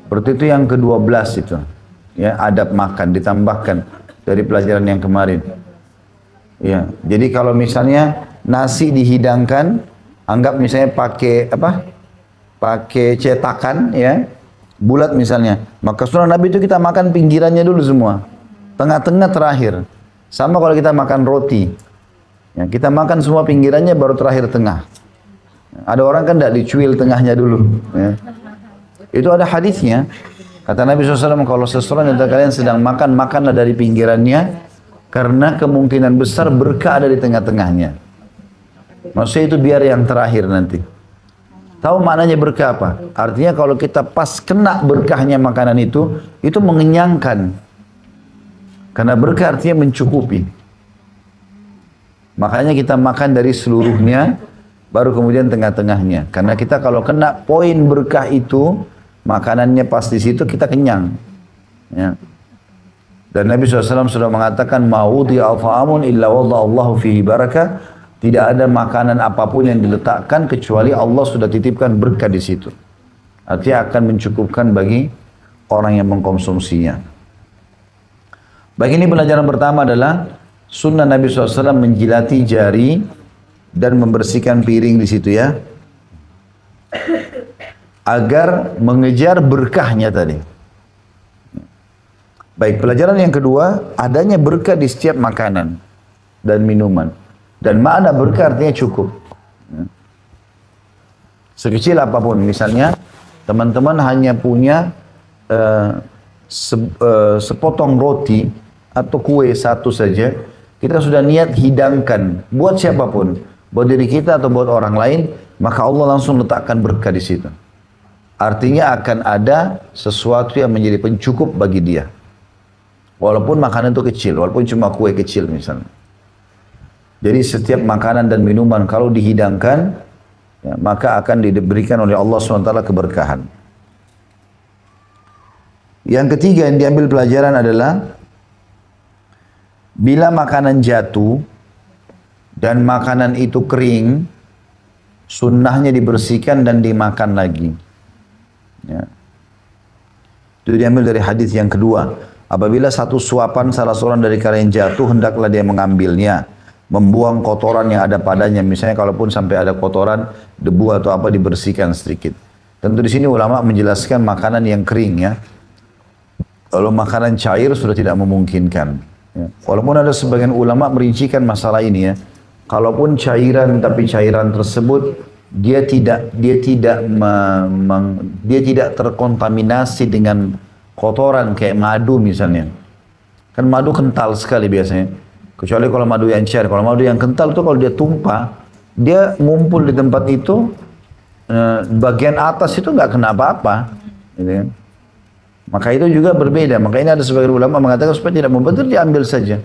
Seperti itu yang ke-12 itu. Ya, adab makan ditambahkan dari pelajaran yang kemarin. Ya, jadi kalau misalnya nasi dihidangkan, anggap misalnya pakai apa? Pakai cetakan ya, bulat misalnya. Maka sunnah Nabi itu kita makan pinggirannya dulu semua. Tengah-tengah terakhir. Sama kalau kita makan roti. Ya, kita makan semua pinggirannya baru terakhir tengah. Ada orang kan tidak dicuil tengahnya dulu. Ya. Itu ada hadisnya. Kata Nabi SAW, kalau seseorang dari kalian sedang makan, makanlah dari pinggirannya. Karena kemungkinan besar berkah ada di tengah-tengahnya. Maksudnya itu biar yang terakhir nanti. Tahu maknanya berkah apa? Artinya kalau kita pas kena berkahnya makanan itu mengenyangkan. Karena berkah artinya mencukupi. Makanya kita makan dari seluruhnya, baru kemudian tengah-tengahnya. Karena kita kalau kena poin berkah itu, makanannya pas di situ kita kenyang. Ya. Dan Nabi SAW sudah mengatakan, "Ma'udhi'a ta'amun illa wada'allahu fihi barakah." Tidak ada makanan apapun yang diletakkan kecuali Allah sudah titipkan berkah di situ. Artinya akan mencukupkan bagi orang yang mengkonsumsinya. Baik, ini pelajaran pertama adalah sunnah Nabi SAW menjilati jari dan membersihkan piring di situ ya. Agar mengejar berkahnya tadi. Baik, pelajaran yang kedua, adanya berkah di setiap makanan dan minuman. Dan makna berkah artinya cukup. Sekecil apapun, misalnya teman-teman hanya punya sepotong roti atau kue satu saja, kita sudah niat hidangkan buat siapapun, buat diri kita atau buat orang lain, maka Allah langsung letakkan berkah di situ. Artinya akan ada sesuatu yang menjadi pencukup bagi dia. Walaupun makanan itu kecil, walaupun cuma kue kecil misalnya. Jadi setiap makanan dan minuman kalau dihidangkan, ya, maka akan diberikan oleh Allah SWT keberkahan. Yang ketiga yang diambil pelajaran adalah, bila makanan jatuh dan makanan itu kering, sunnahnya dibersihkan dan dimakan lagi. Ya. Itu diambil dari hadis yang kedua. Apabila satu suapan salah seorang dari kalian jatuh, hendaklah dia mengambilnya, membuang kotoran yang ada padanya. Misalnya kalaupun sampai ada kotoran, debu atau apa, dibersihkan sedikit. Tentu di sini ulama menjelaskan makanan yang kering ya. Kalau makanan cair sudah tidak memungkinkan. Ya. Walaupun ada sebagian ulama merincikan masalah ini ya. Kalaupun cairan, tapi cairan tersebut dia tidak terkontaminasi dengan kotoran kayak madu misalnya. Kan madu kental sekali biasanya. Kecuali kalau madu yang cair. Kalau madu yang kental itu kalau dia tumpah, dia ngumpul di tempat itu, bagian atas itu nggak kena apa-apa. Gitu. Maka itu juga berbeda. Maka ini ada sebagian ulama mengatakan supaya tidak mubazir diambil saja.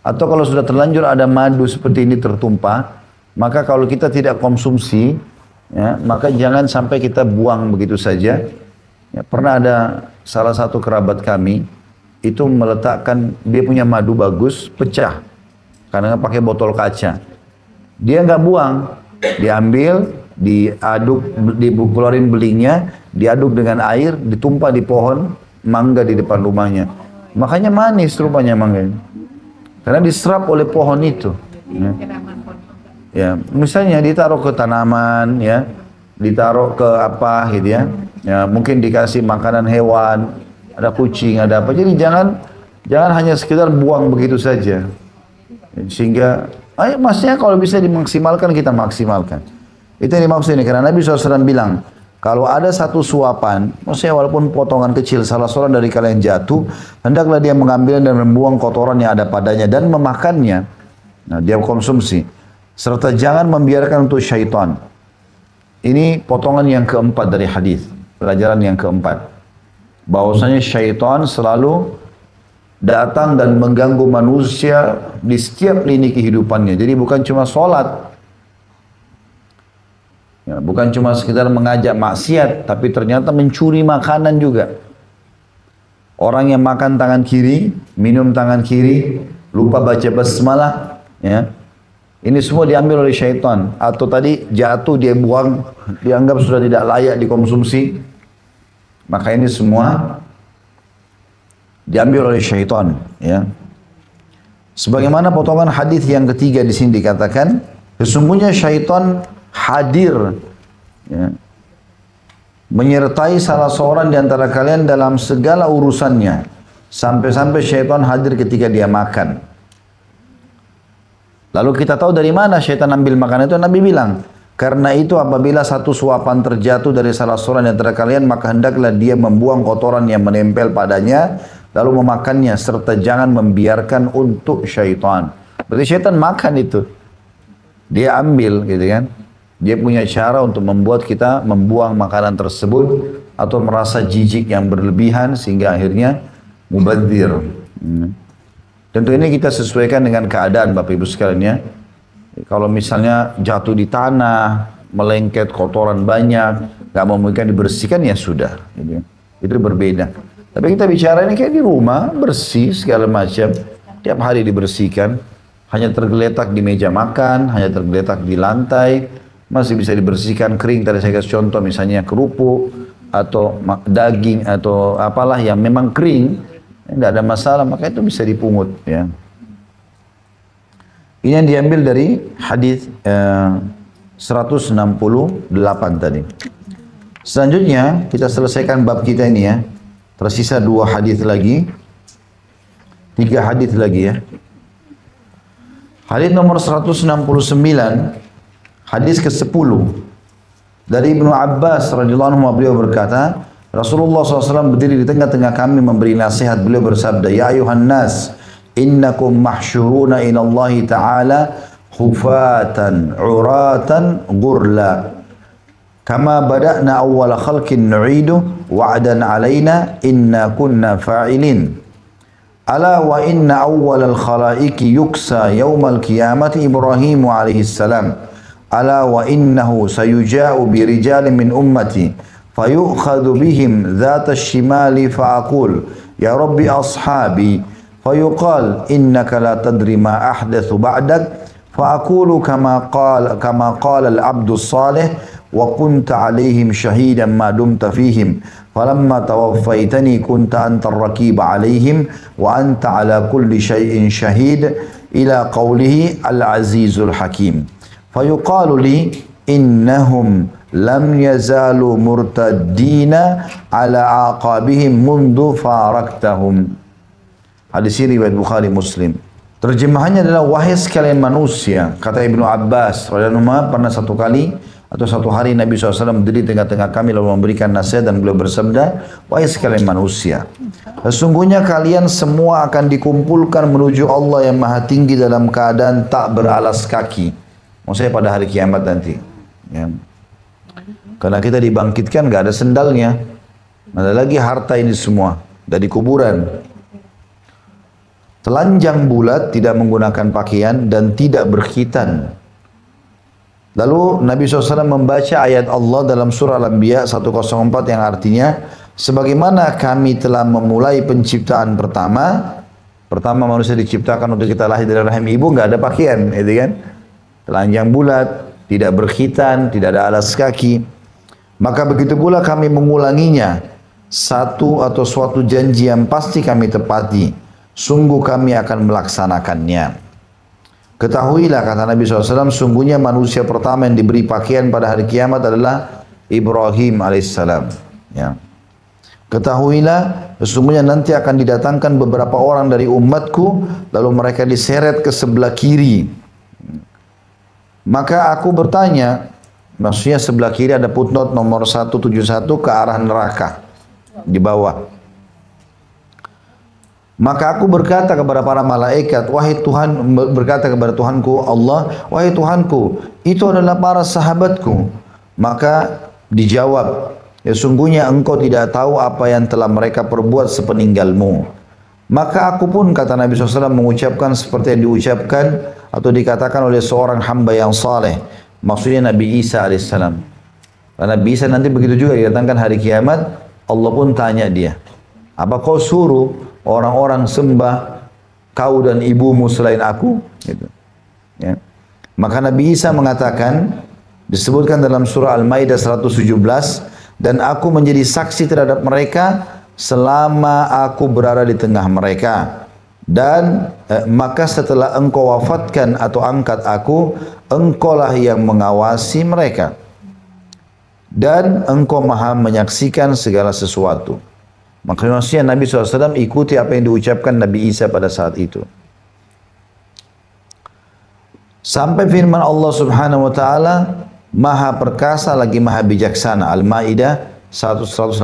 Atau kalau sudah terlanjur ada madu seperti ini tertumpah, maka kalau kita tidak konsumsi, ya, maka jangan sampai kita buang begitu saja. Ya, pernah ada salah satu kerabat kami, itu meletakkan, dia punya madu bagus, pecah. Karena pakai botol kaca. Dia nggak buang, diambil, diaduk, dikeluarin belingnya, diaduk dengan air, ditumpah di pohon mangga di depan rumahnya. Makanya manis rupanya mangga. Karena diserap oleh pohon itu. Ya. Ya, misalnya ditaruh ke tanaman, ya, ditaruh ke apa gitu ya. Ya, mungkin dikasih makanan hewan, ada kucing, ada apa. Jadi jangan hanya sekedar buang begitu saja. Sehingga, maksudnya kalau bisa dimaksimalkan, kita maksimalkan. Itu yang dimaksud ini. Karena Nabi SAW bilang, kalau ada satu suapan, maksudnya walaupun potongan kecil, salah seorang dari kalian jatuh, hendaklah dia mengambil dan membuang kotoran yang ada padanya dan memakannya. Nah, dia konsumsi. Serta jangan membiarkan untuk syaitan. Ini potongan yang keempat dari hadis. Pelajaran yang keempat. Bahwasanya syaitan selalu datang dan mengganggu manusia di setiap lini kehidupannya. Jadi bukan cuma sholat, ya, bukan cuma sekedar mengajak maksiat, tapi ternyata mencuri makanan juga. Orang yang makan tangan kiri, minum tangan kiri, lupa baca basmalah, ya, ini semua diambil oleh syaitan. Atau tadi jatuh dia buang, dianggap sudah tidak layak dikonsumsi. Maka ini semua diambil oleh syaitan, ya. Sebagaimana potongan hadis yang ketiga di sini dikatakan, sesungguhnya syaitan hadir, ya, menyertai salah seorang di antara kalian dalam segala urusannya, sampai-sampai syaitan hadir ketika dia makan. Lalu kita tahu dari mana syaitan ambil makanan itu? Nabi bilang, karena itu apabila satu suapan terjatuh dari salah seorang di antara kalian, maka hendaklah dia membuang kotoran yang menempel padanya, lalu memakannya, serta jangan membiarkan untuk syaitan. Berarti syaitan makan itu. Dia ambil, gitu kan. Dia punya cara untuk membuat kita membuang makanan tersebut, atau merasa jijik yang berlebihan, sehingga akhirnya mubadzir. Tentu ini kita sesuaikan dengan keadaan Bapak Ibu sekalian ya. Kalau misalnya jatuh di tanah, melengket, kotoran banyak, nggak memungkinkan dibersihkan, ya sudah. Gitu. Itu berbeda. Tapi kita bicara ini kayak di rumah, bersih segala macam. Tiap hari dibersihkan. Hanya tergeletak di meja makan, hanya tergeletak di lantai. Masih bisa dibersihkan kering. Tadi saya kasih contoh misalnya kerupuk, atau daging, atau apalah yang memang kering. Nggak ada masalah, maka itu bisa dipungut. Ya. Ini yang diambil dari hadis 168 tadi. Selanjutnya kita selesaikan bab kita ini ya. Tersisa 2 hadis lagi. 3 hadis lagi ya. Hadis nomor 169, hadis ke-10 dari Ibnu Abbas radhiyallahu anhu, beliau berkata, Rasulullah SAW berdiri di tengah-tengah kami memberi nasihat. Beliau bersabda, Ya ayuhan nas, innakum mahsyuruna ilallahi ta'ala hufatan, uratan, gurla. Kama bada'na awwala khalqin nu'idu wa'adan alaina inna kunna fa'ilin. Ala wa inna awwalal khalaiki yuksa yawmal qiyamati Ibrahim alaihi salam. Ala wa innahu sayuja'u birijalin min ummati fayu'khadhu bihim dhata shimali fa'aqul ya rabbi ashabi fayuqal innaka la tadri ma ahdathu ba'dak fa'aqulu kama qala al-abdu salih wa kunta alaihim shahidan ma dumta fihim falamma tawaffaytani kunta anta ar-raqib alaihim wa anta ala kulli shay'in shahid ila qawlihi al-azizul hakim fayuqalu li innahum lam yazalu murtaddina ala aqabihim mundu faraktahum. Hadis ini riwayat Bukhari Muslim. Terjemahannya adalah, wahai sekalian manusia, kata Ibnu Abbas radhiyallahu anhu, pernah satu kali atau satu hari Nabi SAW berdiri tengah-tengah kami lalu memberikan nasihat dan beliau bersabda, wahai sekalian manusia, sesungguhnya kalian semua akan dikumpulkan menuju Allah yang maha tinggi dalam keadaan tak beralas kaki. Maksudnya pada hari kiamat nanti. Ya. Karena kita dibangkitkan gak ada sendalnya. Ada lagi harta ini semua dari kuburan. Telanjang bulat, tidak menggunakan pakaian dan tidak berkhitan. Lalu Nabi SAW membaca ayat Allah dalam surah Al-Anbiya 104 yang artinya, sebagaimana kami telah memulai penciptaan pertama manusia diciptakan untuk kita lahir dari rahim ibu, nggak ada pakaian, gitu kan? Telanjang bulat, tidak berkhitan, tidak ada alas kaki. Maka begitu pula kami mengulanginya, satu atau suatu janji yang pasti kami tepati. Sungguh kami akan melaksanakannya. Ketahuilah, kata Nabi SAW, sungguhnya manusia pertama yang diberi pakaian pada hari kiamat adalah Ibrahim alaihissalam. Ya. Ketahuilah, sesungguhnya nanti akan didatangkan beberapa orang dari umatku, lalu mereka diseret ke sebelah kiri. Maka aku bertanya, maksudnya sebelah kiri ada footnote nomor 171 ke arah neraka di bawah. Maka aku berkata kepada para malaikat, wahai Tuhan, berkata kepada Tuhanku Allah, wahai Tuhanku, itu adalah para sahabatku. Maka dijawab, ya sungguhnya engkau tidak tahu apa yang telah mereka perbuat sepeninggalmu. Maka aku pun, kata Nabi SAW, mengucapkan seperti yang diucapkan atau dikatakan oleh seorang hamba yang saleh. Maksudnya Nabi Isa alaihissalam. Karena Nabi Isa nanti begitu juga didatangkan hari kiamat, Allah pun tanya dia, apa kau suruh orang-orang sembah kau dan ibumu selain aku? Gitu. Ya. Maka Nabi Isa mengatakan, disebutkan dalam surah Al-Maidah 117, dan aku menjadi saksi terhadap mereka selama aku berada di tengah mereka. Dan maka setelah engkau wafatkan atau angkat aku, engkaulah yang mengawasi mereka. Dan engkau maha menyaksikan segala sesuatu. Maksudnya Nabi SAW ikuti apa yang diucapkan Nabi Isa pada saat itu. Sampai firman Allah Subhanahu wa taala, Maha perkasa lagi maha bijaksana. Al-Maidah 118.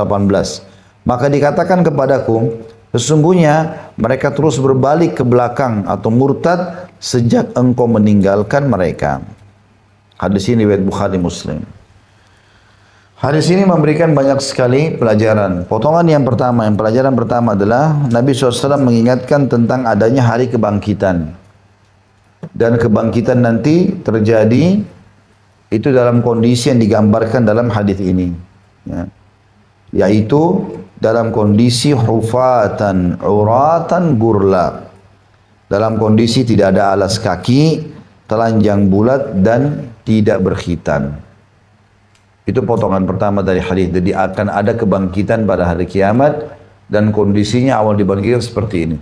Maka dikatakan kepadaku, sesungguhnya mereka terus berbalik ke belakang atau murtad sejak engkau meninggalkan mereka. Hadis ini riwayat Bukhari Muslim. Hadis ini memberikan banyak sekali pelajaran. Pelajaran pertama adalah Nabi SAW mengingatkan tentang adanya hari kebangkitan. Dan kebangkitan nanti terjadi itu dalam kondisi yang digambarkan dalam hadis ini, ya. Yaitu dalam kondisi hufatan, uratan, gurla. Dalam kondisi tidak ada alas kaki, telanjang bulat dan tidak berkhitan. Itu potongan pertama dari hadis. Jadi akan ada kebangkitan pada hari kiamat dan kondisinya awal dibangkitkan seperti ini.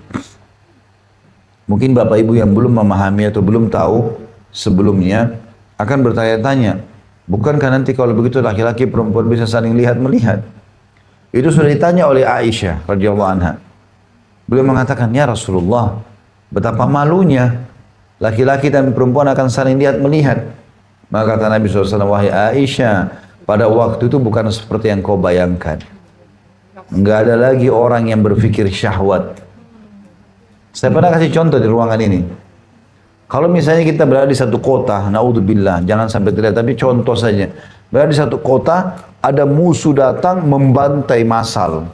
Mungkin Bapak Ibu yang belum memahami atau belum tahu sebelumnya akan bertanya-tanya, bukankah nanti kalau begitu laki-laki perempuan bisa saling lihat-melihat? Itu sudah ditanya oleh Aisyah radhiyallahu anha. Beliau mengatakan, ya Rasulullah, betapa malunya laki-laki dan perempuan akan saling lihat-melihat. Maka kata Nabi SAW, wahai Aisyah, pada waktu itu bukan seperti yang kau bayangkan. Enggak ada lagi orang yang berpikir syahwat. Saya pernah kasih contoh di ruangan ini. Kalau misalnya kita berada di satu kota, naudzubillah, jangan sampai terlihat, tapi contoh saja. Berada di satu kota, ada musuh datang membantai massal.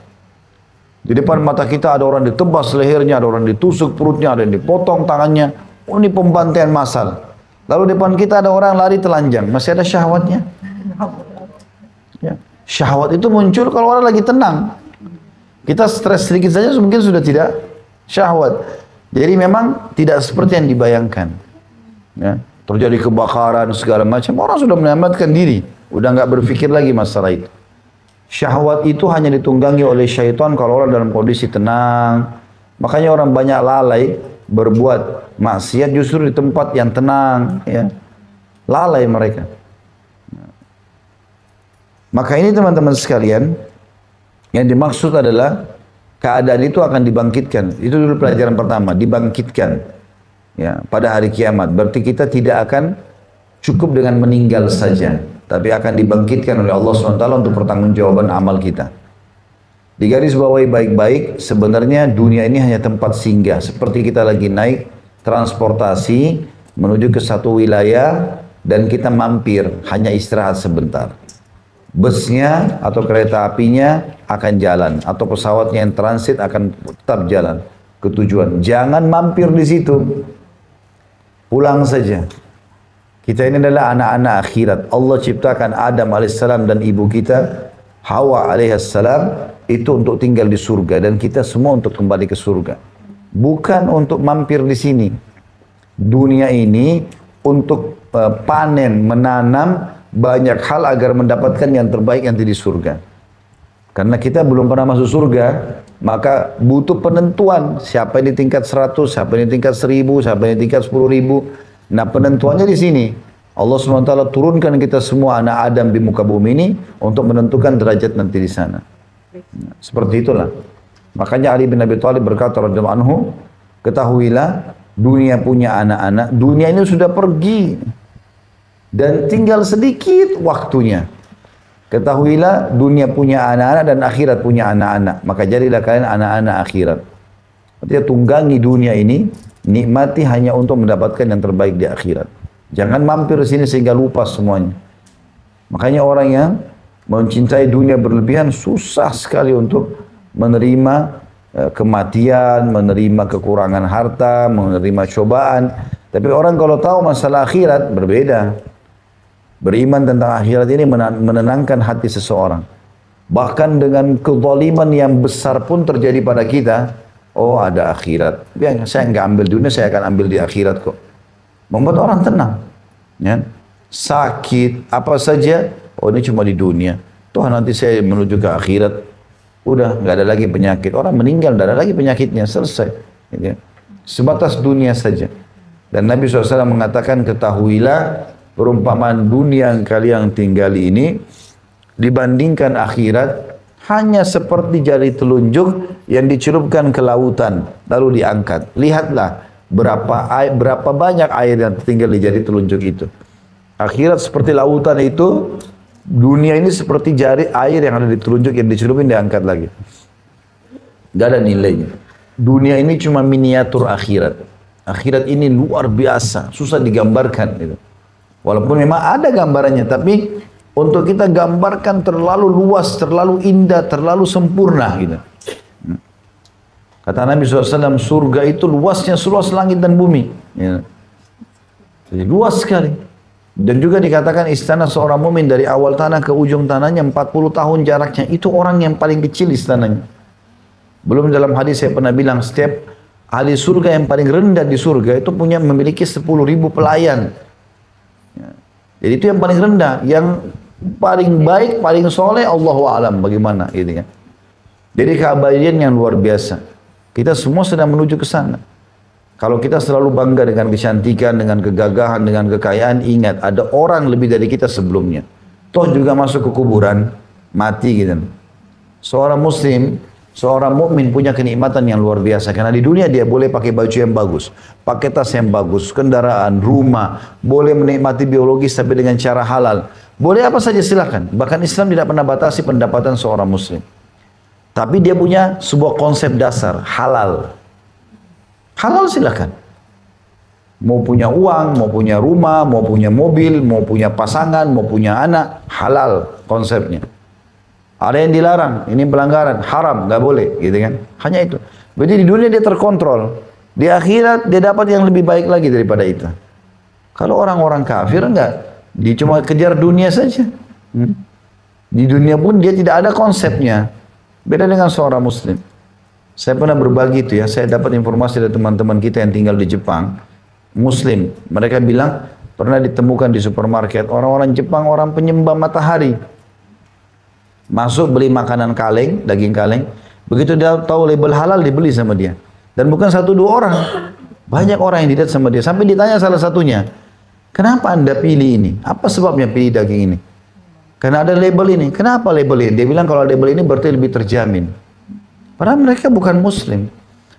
Di depan mata kita ada orang ditebas lehernya, ada orang ditusuk perutnya, ada yang dipotong tangannya. Oh, ini pembantaian massal. Lalu depan kita ada orang lari telanjang, masih ada syahwatnya? Ya. Syahwat itu muncul kalau orang lagi tenang. Kita stres sedikit saja mungkin sudah tidak syahwat. Jadi memang tidak seperti yang dibayangkan. Ya. Terjadi kebakaran segala macam, orang sudah menyelamatkan diri, udah nggak berpikir lagi masalah itu. Syahwat itu hanya ditunggangi oleh syaitan kalau orang dalam kondisi tenang. Makanya orang banyak lalai berbuat maksiat justru di tempat yang tenang, ya. Lalai mereka. Maka ini teman-teman sekalian, yang dimaksud adalah keadaan itu akan dibangkitkan. Itu dulu pelajaran pertama, dibangkitkan. Ya, pada hari kiamat. Berarti kita tidak akan cukup dengan meninggal saja, tapi akan dibangkitkan oleh Allah SWT untuk pertanggungjawaban amal kita. Di garis bawahi baik-baik, sebenarnya dunia ini hanya tempat singgah. Seperti kita lagi naik transportasi menuju ke satu wilayah dan kita mampir, hanya istirahat sebentar. Busnya atau kereta apinya akan jalan, atau pesawatnya yang transit akan tetap jalan ke tujuan. Jangan mampir di situ, pulang saja. Kita ini adalah anak-anak akhirat. Allah ciptakan Adam alaihissalam dan ibu kita Hawa alaihissalam itu untuk tinggal di surga, dan kita semua untuk kembali ke surga. Bukan untuk mampir di sini. Dunia ini untuk panen, menanam banyak hal agar mendapatkan yang terbaik nanti di surga. Karena kita belum pernah masuk surga, maka butuh penentuan. Siapa yang di tingkat 100, siapa yang di tingkat 1000, siapa yang di tingkat 10.000. Nah, penentuannya di sini. Allah SWT turunkan kita semua anak Adam di muka bumi ini untuk menentukan derajat nanti di sana. Nah, seperti itulah. Makanya Ali bin Abi Thalib berkata radhiyallahu anhu, ketahuilah dunia punya anak-anak, dunia ini sudah pergi dan tinggal sedikit waktunya. Ketahuilah dunia punya anak-anak dan akhirat punya anak-anak. Maka jadilah kalian anak-anak akhirat. Artinya tunggangi dunia ini, nikmati hanya untuk mendapatkan yang terbaik di akhirat. Jangan mampir di sini sehingga lupa semuanya. Makanya orang yang mencintai dunia berlebihan susah sekali untuk menerima kematian, menerima kekurangan harta, menerima cobaan. Tapi orang kalau tahu masalah akhirat berbeda. Beriman tentang akhirat ini menenangkan hati seseorang. Bahkan dengan kezaliman yang besar pun terjadi pada kita, oh ada akhirat. Biar saya nggak ambil dunia, saya akan ambil di akhirat kok. Membuat orang tenang. Ya. Sakit, apa saja, oh ini cuma di dunia. Tuhan nanti saya menuju ke akhirat. Udah nggak ada lagi penyakit. Orang meninggal, tidak ada lagi penyakitnya, selesai. Ya. Sebatas dunia saja. Dan Nabi SAW mengatakan, ketahuilah perumpamaan dunia yang kalian tinggali ini dibandingkan akhirat hanya seperti jari telunjuk yang dicelupkan ke lautan lalu diangkat. Lihatlah berapa banyak air yang tinggal di jari telunjuk itu. Akhirat seperti lautan itu, dunia ini seperti jari air yang ada di telunjuk yang dicelupin diangkat lagi. Gak ada nilainya. Dunia ini cuma miniatur akhirat. Akhirat ini luar biasa, susah digambarkan gitu. Walaupun memang ada gambarannya, tapi untuk kita gambarkan terlalu luas, terlalu indah, terlalu sempurna gitu. Kata Nabi SAW, surga itu luasnya seluas langit dan bumi. Ya. Jadi luas sekali. Dan juga dikatakan istana seorang mukmin dari awal tanah ke ujung tanahnya 40 tahun jaraknya. Itu orang yang paling kecil istananya. Belum dalam hadis saya pernah bilang setiap ahli surga yang paling rendah di surga itu memiliki 10.000 pelayan. Ya. Jadi itu yang paling rendah, yang paling baik, paling soleh, Allahu a'lam bagaimana gitu kan. Jadi keabadian yang luar biasa. Kita semua sedang menuju ke sana. Kalau kita selalu bangga dengan kecantikan, dengan kegagahan, dengan kekayaan, ingat ada orang lebih dari kita sebelumnya. Toh juga masuk ke kuburan, mati gitu. Seorang muslim, seorang mukmin punya kenikmatan yang luar biasa. Karena di dunia dia boleh pakai baju yang bagus, pakai tas yang bagus, kendaraan, rumah, boleh menikmati biologis tapi dengan cara halal. Boleh apa saja silakan. Bahkan Islam tidak pernah batasi pendapatan seorang muslim. Tapi dia punya sebuah konsep dasar, halal. Halal silakan. Mau punya uang, mau punya rumah, mau punya mobil, mau punya pasangan, mau punya anak, halal konsepnya. Ada yang dilarang, ini pelanggaran, haram, nggak boleh, gitu kan? Hanya itu. Berarti di dunia dia terkontrol, di akhirat dia dapat yang lebih baik lagi daripada itu. Kalau orang-orang kafir enggak, dia cuma kejar dunia saja. Di dunia pun dia tidak ada konsepnya. Beda dengan seorang muslim. Saya pernah berbagi itu ya, saya dapat informasi dari teman-teman kita yang tinggal di Jepang, muslim. Mereka bilang pernah ditemukan di supermarket orang-orang Jepang, orang penyembah matahari. Masuk beli makanan kaleng, daging kaleng. Begitu dia tahu label halal, dibeli sama dia. Dan bukan 1-2 orang. Banyak orang yang dilihat sama dia. Sampai ditanya salah satunya, kenapa anda pilih ini? Apa sebabnya pilih daging ini? Karena ada label ini. Kenapa label ini? Dia bilang kalau label ini berarti lebih terjamin. Padahal mereka bukan muslim.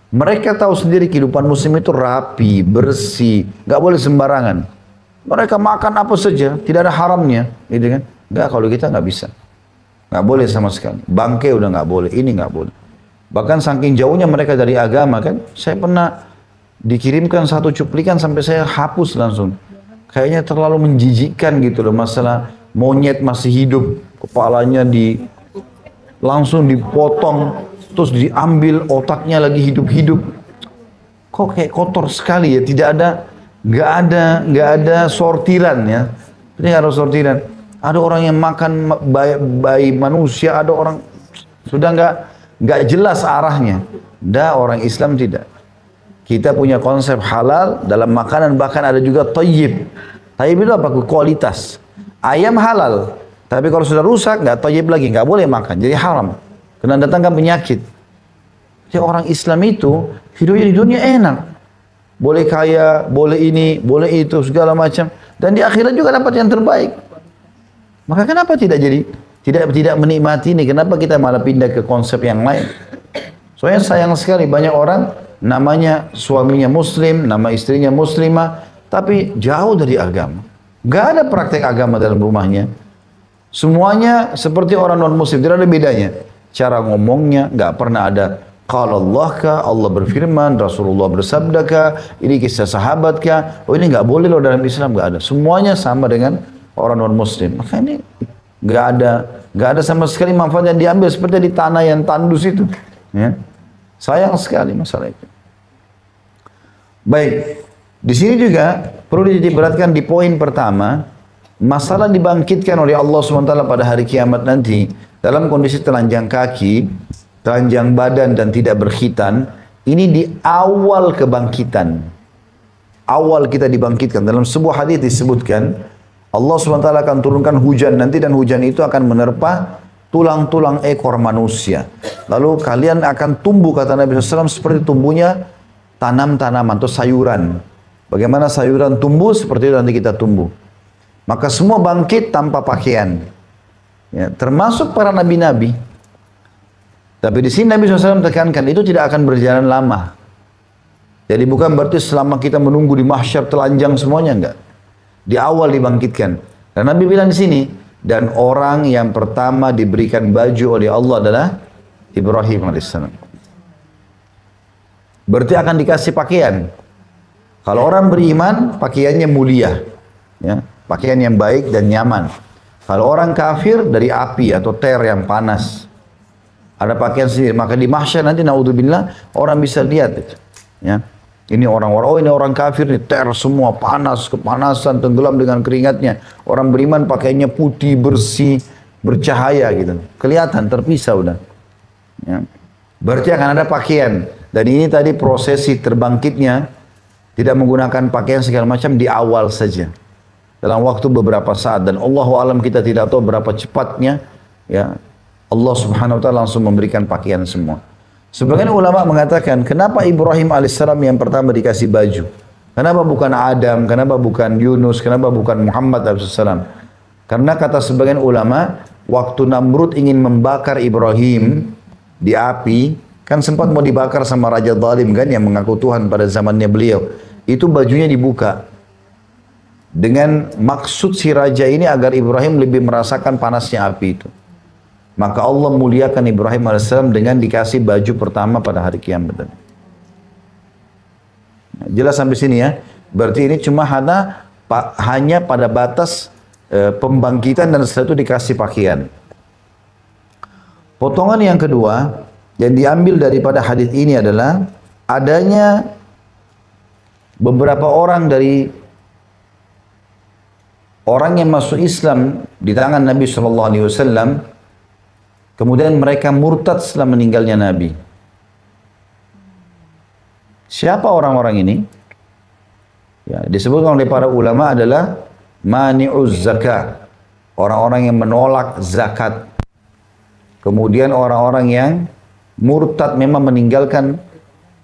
Mereka tahu sendiri kehidupan muslim itu rapi, bersih. Gak boleh sembarangan. Mereka makan apa saja, tidak ada haramnya. Gitu kan? Enggak, kalau kita nggak bisa. Nggak boleh sama sekali. Bangke udah nggak boleh, ini nggak boleh. Bahkan saking jauhnya mereka dari agama kan, saya pernah dikirimkan satu cuplikan sampai saya hapus langsung. Kayaknya terlalu menjijikkan gitu loh, masalah monyet masih hidup, kepalanya langsung dipotong, terus diambil otaknya lagi hidup-hidup. Kok kayak kotor sekali ya, nggak ada sortiran ya. Ini nggak ada sortiran. Ada orang yang makan bayi manusia, ada orang sudah nggak jelas arahnya. Orang Islam tidak. Kita punya konsep halal dalam makanan, bahkan ada juga thayyib. Thayyib itu apa? Kualitas. Ayam halal, tapi kalau sudah rusak nggak thayyib lagi, nggak boleh makan, jadi haram. Karena datangkan penyakit. Jadi orang Islam itu hidupnya di dunia enak. Boleh kaya, boleh ini, boleh itu, segala macam. Dan di akhirat juga dapat yang terbaik. Maka kenapa tidak menikmati ini? Kenapa kita malah pindah ke konsep yang lain? Soalnya sayang sekali banyak orang namanya suaminya muslim, nama istrinya muslimah, tapi jauh dari agama. Gak ada praktek agama dalam rumahnya. Semuanya seperti orang non muslim, tidak ada bedanya. Cara ngomongnya gak pernah ada qala Allah kah, Allah berfirman, Rasulullah bersabda kah, ini kisah sahabat kah, oh ini gak boleh loh dalam Islam, gak ada. Semuanya sama dengan orang non muslim. Maka ini gak ada sama sekali manfaat yang diambil, seperti di tanah yang tandus itu ya. Sayang sekali masalah itu. Baik, di sini juga perlu diperhatikan di poin pertama, masalah dibangkitkan oleh Allah SWT pada hari kiamat nanti dalam kondisi telanjang kaki, telanjang badan dan tidak berkhitan. Ini di awal kebangkitan, awal kita dibangkitkan. Dalam sebuah hadis disebutkan Allah SWT akan turunkan hujan nanti, dan hujan itu akan menerpa tulang-tulang ekor manusia. Lalu kalian akan tumbuh, kata Nabi SAW, seperti tumbuhnya tanam-tanaman atau sayuran. Bagaimana sayuran tumbuh, seperti itu nanti kita tumbuh. Maka semua bangkit tanpa pakaian, ya, termasuk para nabi-nabi. Tapi di sini Nabi SAW tekankan itu tidak akan berjalan lama. Jadi bukan berarti selama kita menunggu di mahsyar telanjang semuanya, enggak. Di awal dibangkitkan. Dan Nabi bilang di sini, dan orang yang pertama diberikan baju oleh Allah adalah Ibrahim alaihissalam. Berarti akan dikasih pakaian. Kalau orang beriman, pakaiannya mulia, ya, pakaian yang baik dan nyaman. Kalau orang kafir, dari api atau ter yang panas, ada pakaian sendiri. Maka di mahsyar nanti, naudzubillah, orang bisa lihat itu, ya. Ini orang-orang, oh ini orang kafir nih, ter semua, panas, kepanasan, tenggelam dengan keringatnya. Orang beriman pakainya putih, bersih, bercahaya gitu. Kelihatan, terpisah udah. Ya. Berarti akan ada pakaian. Dan ini tadi prosesi terbangkitnya, tidak menggunakan pakaian segala macam di awal saja. Dalam waktu beberapa saat. Dan Allahu alam kita tidak tahu berapa cepatnya, ya Allah subhanahu wa ta'ala langsung memberikan pakaian semua. Sebagian ulama mengatakan, kenapa Ibrahim alaihissalam yang pertama dikasih baju? Kenapa bukan Adam? Kenapa bukan Yunus? Kenapa bukan Muhammad alaihissalam? Karena kata sebagian ulama, waktu Namrud ingin membakar Ibrahim di api, kan sempat mau dibakar sama Raja Zalim kan, yang mengaku Tuhan pada zamannya beliau. Itu bajunya dibuka. Dengan maksud si raja ini agar Ibrahim lebih merasakan panasnya api itu. Maka Allah muliakan Ibrahim AS dengan dikasih baju pertama pada hari kiamat. Jelas sampai sini ya. Berarti ini cuma hanya pada batas pembangkitan dan setelah itu dikasih pakaian. Potongan yang kedua yang diambil daripada hadis ini adalah adanya beberapa orang dari orang yang masuk Islam di tangan Nabi SAW. Kemudian mereka murtad setelah meninggalnya Nabi. Siapa orang-orang ini? Ya, disebutkan oleh para ulama adalah mani'uz zakat. Orang-orang yang menolak zakat. Kemudian orang-orang yang murtad memang meninggalkan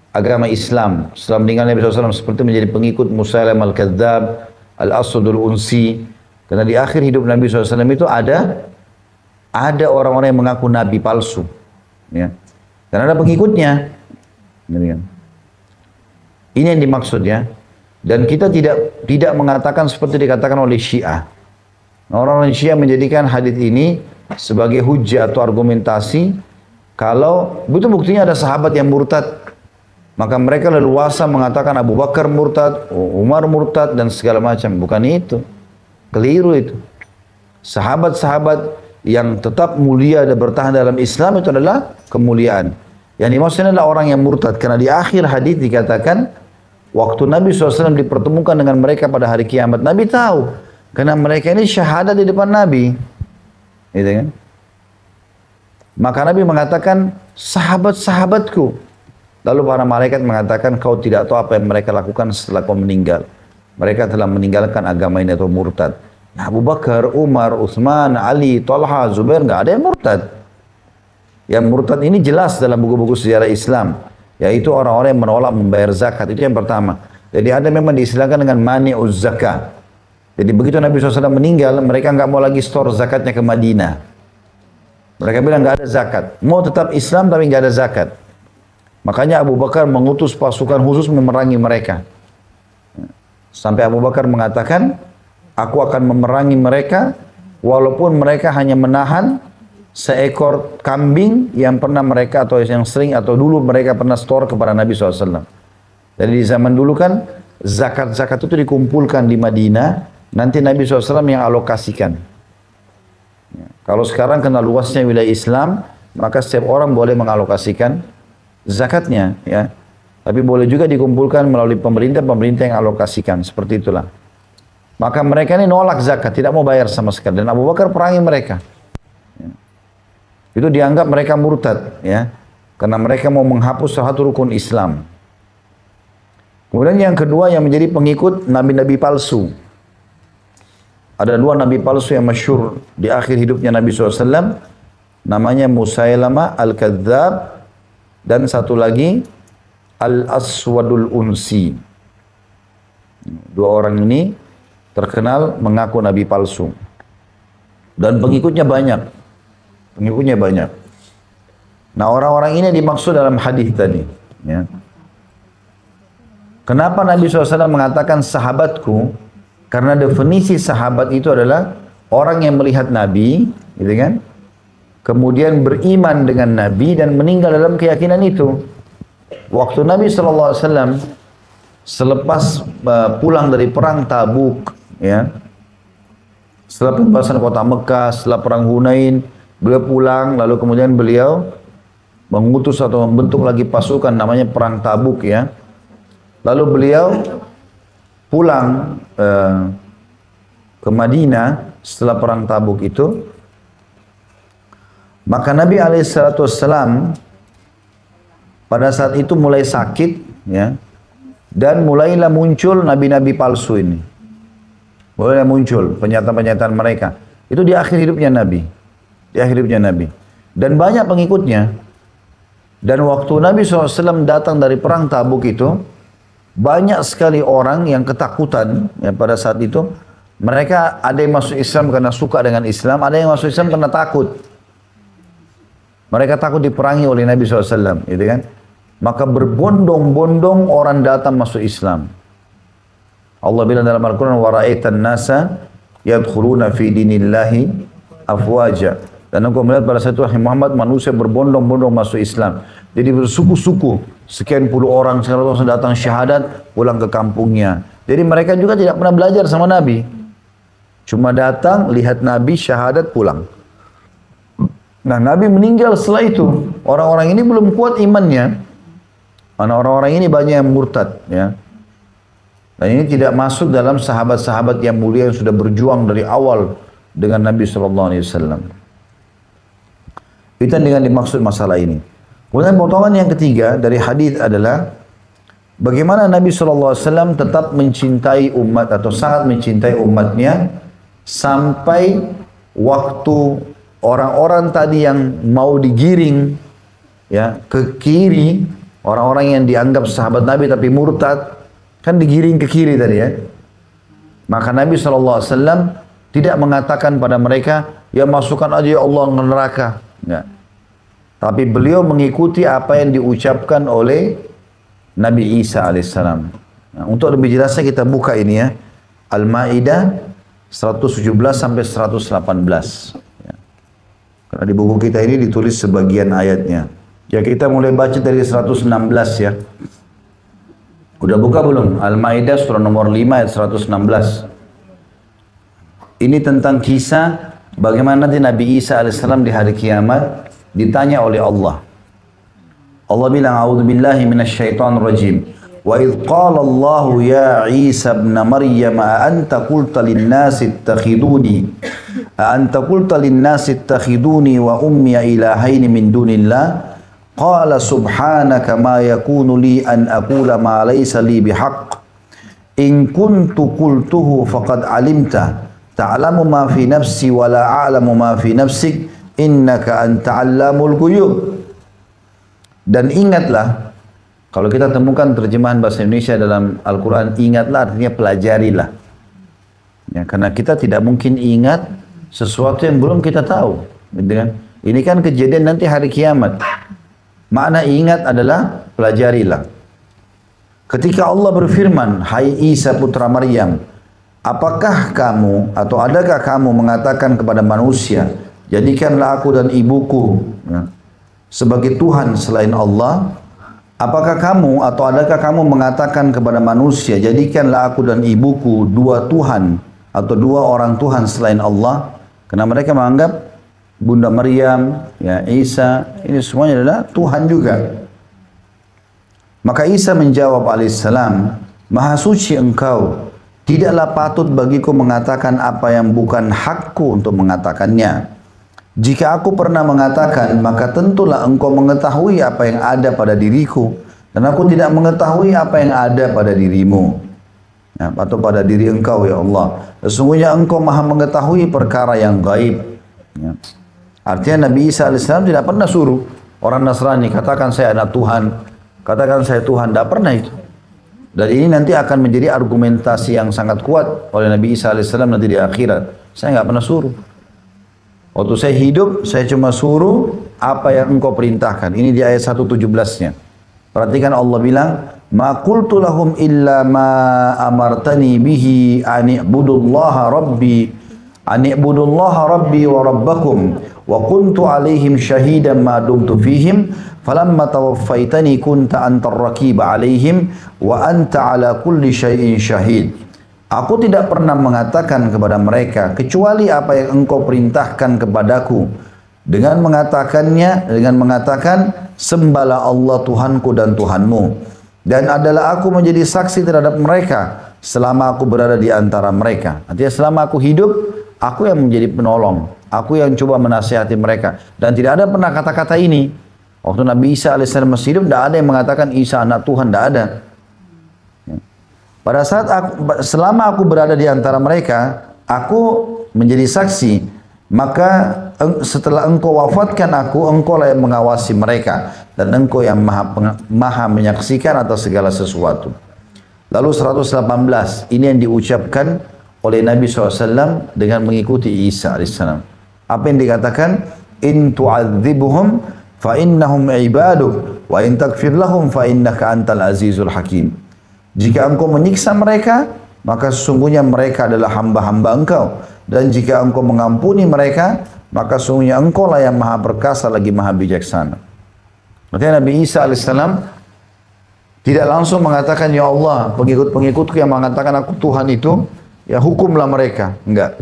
agama Islam. Setelah meninggalnya Nabi SAW seperti menjadi pengikut Musailam al-Kadzab, al-Aswadul Unsi. Karena di akhir hidup Nabi SAW itu ada orang-orang yang mengaku nabi palsu, ya. Dan ada pengikutnya. Ini yang dimaksud ya. Dan kita tidak mengatakan seperti dikatakan oleh Syiah. Orang-orang Syiah menjadikan hadis ini sebagai hujjah atau argumentasi kalau betul buktinya ada sahabat yang murtad, maka mereka leluasa mengatakan Abu Bakar murtad, Umar murtad dan segala macam. Bukan itu. Keliru itu. Sahabat-sahabat yang tetap mulia dan bertahan dalam Islam itu adalah kemuliaan. Yang dimaksudnya adalah orang yang murtad. Karena di akhir hadis dikatakan, waktu Nabi SAW dipertemukan dengan mereka pada hari kiamat, Nabi tahu. Karena mereka ini syahadat di depan Nabi. Gitu kan? Maka Nabi mengatakan, sahabat-sahabatku. Lalu para malaikat mengatakan, kau tidak tahu apa yang mereka lakukan setelah kau meninggal. Mereka telah meninggalkan agama ini atau murtad. Abu Bakar, Umar, Utsman, Ali, Talha, Zubair, nggak ada yang murtad. Yang murtad ini jelas dalam buku-buku sejarah Islam, yaitu orang-orang yang menolak membayar zakat. Itu yang pertama. Jadi ada memang diistilahkan dengan mani'uz zakah. Jadi begitu Nabi SAW meninggal, mereka nggak mau lagi store zakatnya ke Madinah. Mereka bilang nggak ada zakat. Mau tetap Islam tapi nggak ada zakat. Makanya Abu Bakar mengutus pasukan khusus memerangi mereka. Sampai Abu Bakar mengatakan, aku akan memerangi mereka walaupun mereka hanya menahan seekor kambing yang pernah mereka atau yang sering atau dulu mereka pernah store kepada Nabi SAW. Jadi di zaman dulu kan zakat-zakat itu dikumpulkan di Madinah, nanti Nabi SAW yang alokasikan. Ya. Kalau sekarang kena luasnya wilayah Islam, maka setiap orang boleh mengalokasikan zakatnya. Ya. Tapi boleh juga dikumpulkan melalui pemerintah yang alokasikan, seperti itulah. Maka mereka ini nolak zakat, tidak mau bayar sama sekali. Dan Abu Bakar perangi mereka. Ya. Itu dianggap mereka murtad, ya, karena mereka mau menghapus salah satu rukun Islam. Kemudian yang kedua yang menjadi pengikut nabi-nabi palsu. Ada dua nabi palsu yang masyhur di akhir hidupnya Nabi SAW. Namanya Musailamah al-Kadzab dan satu lagi Al-Aswadul Unsi. Dua orang ini terkenal mengaku nabi palsu. Dan pengikutnya banyak. Pengikutnya banyak. Nah, orang-orang ini dimaksud dalam hadis tadi. Ya. Kenapa Nabi SAW mengatakan sahabatku? Karena definisi sahabat itu adalah orang yang melihat Nabi, gitu kan? Kemudian beriman dengan Nabi dan meninggal dalam keyakinan itu. Waktu Nabi SAW selepas pulang dari perang Tabuk, ya, setelah pembebasan kota Mekah, setelah perang Hunain, beliau pulang, lalu kemudian beliau mengutus atau membentuk lagi pasukan namanya perang Tabuk, ya. Lalu beliau pulang ke Madinah setelah perang Tabuk itu. Maka Nabi SAW pada saat itu mulai sakit, ya, dan mulailah muncul nabi-nabi palsu ini. Mulailah muncul pernyataan-pernyataan mereka. Itu di akhir hidupnya Nabi. Di akhir hidupnya Nabi. Dan banyak pengikutnya. Dan waktu Nabi SAW datang dari perang Tabuk itu, banyak sekali orang yang ketakutan, ya, pada saat itu. Mereka ada yang masuk Islam karena suka dengan Islam, ada yang masuk Islam karena takut. Mereka takut diperangi oleh Nabi SAW, gitu kan? Maka berbondong-bondong orang datang masuk Islam. Allah bilang dalam Al-Quran, وَرَأَيْتَ النَّاسَ يَدْخُلُونَ فِي دِينِ اللَّهِ أَفْوَاجًا. Dan engkau melihat pada saat itu Muhammad, manusia berbondong-bondong masuk Islam. Jadi bersuku-suku, sekian puluh orang, sekarang datang syahadat, pulang ke kampungnya. Jadi mereka juga tidak pernah belajar sama Nabi. Cuma datang, lihat Nabi, syahadat, pulang. Nah, Nabi meninggal setelah itu. Orang-orang ini belum kuat imannya. Karena orang-orang ini banyak yang murtad, ya. Dan ini tidak masuk dalam sahabat-sahabat yang mulia yang sudah berjuang dari awal dengan Nabi SAW. Itu dengan dimaksud masalah ini. Kemudian potongan yang ketiga dari hadis adalah bagaimana Nabi SAW tetap mencintai umat atau sangat mencintai umatnya sampai waktu orang-orang tadi yang mau digiring, ya, ke kiri, orang-orang yang dianggap sahabat Nabi tapi murtad, kan digiring ke kiri tadi, ya. Maka Nabi SAW tidak mengatakan pada mereka, ya masukkan aja ya Allah ke neraka. Enggak. Tapi beliau mengikuti apa yang diucapkan oleh Nabi Isa alaihissalam. Nah, untuk lebih jelasnya kita buka ini, ya. Al-Ma'idah 117 sampai 118. Ya. Karena di buku kita ini ditulis sebagian ayatnya. Ya, kita mulai baca dari 116, ya. Udah buka belum? Al-Ma'idah surah nomor 5 ayat 116. Ini tentang kisah bagaimana nanti Nabi Isa alaihissalam di hari kiamat ditanya oleh Allah. Allah bilang, "A'udzubillahi minasyaitonir rajim. Wa idz qala Allah ya Isa ibn Maryam a anta qulta lin-nasi ittakhiduni wa ummi ilahaini min dunillah qala subhanaka ma yakunu li an aqula ma laysa li bihaqq in kuntu qultuhu faqad alimta ta'lamu ma fi nafsi wa la a'lamu ma fi nafsik innaka anta 'allamul ghuyub." Dan ingatlah, kalau kita temukan terjemahan bahasa Indonesia dalam Al-Quran, ingatlah artinya pelajarilah. Ya, karena kita tidak mungkin ingat sesuatu yang belum kita tahu. Gitu kan? Ini kan kejadian nanti hari kiamat. Makna ingat adalah pelajarilah. Ketika Allah berfirman, "Hai Isa putra Maryam, apakah kamu atau adakah kamu mengatakan kepada manusia, jadikanlah aku dan ibuku, ya, sebagai Tuhan selain Allah? Apakah kamu atau adakah kamu mengatakan kepada manusia, jadikanlah aku dan ibuku dua Tuhan atau dua orang Tuhan selain Allah?" Karena mereka menganggap Bunda Maryam, ya, Isa, ini semuanya adalah Tuhan juga. Maka Isa menjawab alaihissalam, "Maha suci engkau, tidaklah patut bagiku mengatakan apa yang bukan hakku untuk mengatakannya. Jika aku pernah mengatakan, maka tentulah engkau mengetahui apa yang ada pada diriku, dan aku tidak mengetahui apa yang ada pada dirimu, ya, atau pada diri engkau, ya Allah. Sesungguhnya engkau maha mengetahui perkara yang gaib." Ya. Artinya Nabi Isa AS tidak pernah suruh orang Nasrani, katakan saya anak Tuhan, katakan saya Tuhan, tidak pernah itu. Dan ini nanti akan menjadi argumentasi yang sangat kuat oleh Nabi Isa AS nanti di akhirat. Saya nggak pernah suruh. Waktu saya hidup, saya cuma suruh apa yang engkau perintahkan. Ini di ayat 117-nya. Perhatikan Allah bilang, "Ma qultu lahum illa ma amartani bihi ani'budullaha rabbi wa rabbakum wa kuntu alaihim syahidan ma dumtu fihim falamma tawaffaitani kunta antar raqiba alaihim wa anta ala kulli syai'in syahid." Aku tidak pernah mengatakan kepada mereka kecuali apa yang engkau perintahkan kepadaku, dengan mengatakan sembahlah Allah Tuhanku dan Tuhanmu, Dan adalah aku menjadi saksi terhadap mereka selama aku berada di antara mereka. Artinya selama aku hidup, aku yang menjadi penolong. Aku yang coba menasihati mereka. Dan tidak ada pernah kata-kata ini. Waktu Nabi Isa AS masih hidup, tidak ada yang mengatakan Isa anak Tuhan, tidak ada. Pada saat selama aku berada di antara mereka, aku menjadi saksi. Maka setelah engkau wafatkan aku, engkau lah yang mengawasi mereka. Dan engkau yang maha menyaksikan atas segala sesuatu. Lalu 118, ini yang diucapkan oleh Nabi SAW dengan mengikuti Isa AS. Apa yang dikatakan? In tu'adzibuhum fa innahum ibaduk wa in takfir lahum fa innaka antal azizul hakim. Jika engkau menyiksa mereka, maka sesungguhnya mereka adalah hamba-hamba engkau. Dan jika engkau mengampuni mereka, maka sesungguhnya engkau lah yang maha perkasa lagi maha bijaksana. Artinya Nabi Isa AS tidak langsung mengatakan, ya Allah, pengikut-pengikutku yang mengatakan aku Tuhan itu, ya hukumlah mereka. Enggak.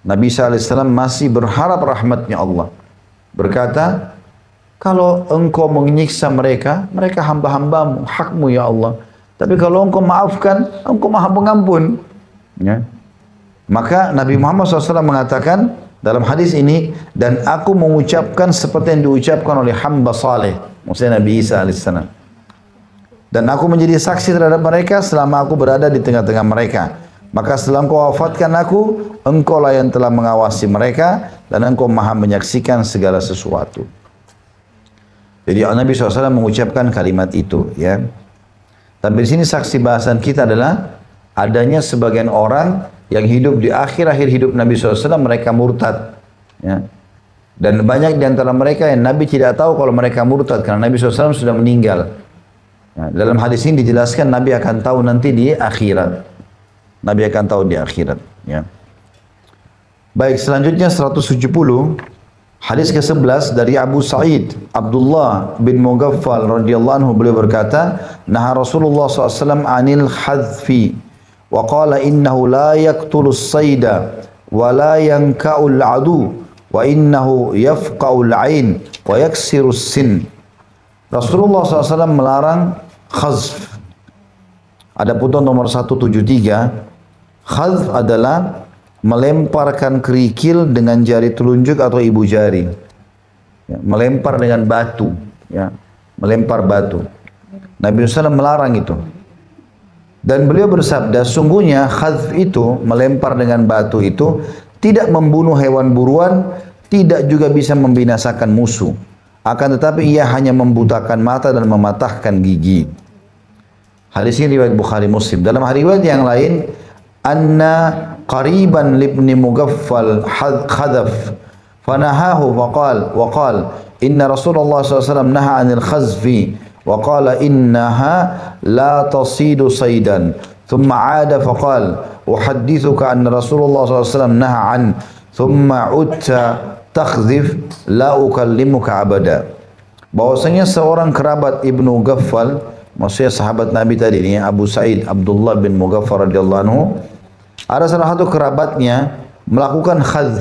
Nabi Isa AS masih berharap rahmatnya Allah. Berkata, kalau engkau menyiksa mereka, mereka hamba-hambamu, hakmu ya Allah. Tapi kalau engkau maafkan, engkau maha pengampun. Ya. Maka Nabi Muhammad SAW mengatakan dalam hadis ini, dan aku mengucapkan seperti yang diucapkan oleh hamba saleh, maksudnya Nabi Isa AS. Dan aku menjadi saksi terhadap mereka selama aku berada di tengah-tengah mereka. Maka setelah engkau wafatkan aku, engkau lah yang telah mengawasi mereka, dan engkau maha menyaksikan segala sesuatu. Jadi Nabi SAW mengucapkan kalimat itu, ya. Tapi di sini saksi bahasan kita adalah adanya sebagian orang yang hidup di akhir-akhir hidup Nabi SAW, mereka murtad, ya. Dan banyak di antara mereka yang Nabi tidak tahu kalau mereka murtad karena Nabi SAW sudah meninggal. Nah, dalam hadis ini dijelaskan Nabi akan tahu nanti di akhirat. Nabi akan tahu di akhirat. Ya. Baik, selanjutnya 170. Hadis ke-11 dari Abu Sa'id Abdullah bin Mughaffal radhiyallahu anhu, beliau berkata, "Naha Rasulullah SAW anil hadfi wa qala innahu la yaqtulus sayda wa la yanka'ul adu wa innahu yafqa'ul ain wa yaksirus sin." Rasulullah SAW melarang khazf. Ada putun nomor 173. Khazf adalah melemparkan kerikil dengan jari telunjuk atau ibu jari, ya, melempar dengan batu, ya, melempar batu. Nabi SAW melarang itu. Dan beliau bersabda, sungguhnya khazf itu, melempar dengan batu itu tidak membunuh hewan buruan, tidak juga bisa membinasakan musuh. Akan tetapi ia hanya membutakan mata dan mematahkan gigi. Hadis ini riwayat Bukhari Muslim. Dalam riwayat yang lain, anna qariban libni Mughaffal khadaf fanahahu waqal inna Rasulullah SAW naha anil khazfi wa qala innaha la tasidu saydan thumma aada faqal uhaddithuka anna Rasulullah SAW naha an thumma utta takhzif la ukallimuka abada. Bahwasanya seorang kerabat Ibnu Mughaffal, maksudnya sahabat Nabi tadi ini, Abu Sa'id Abdullah bin Mughaffal radhiyallahu anhu, ada salah satu kerabatnya melakukan khazf,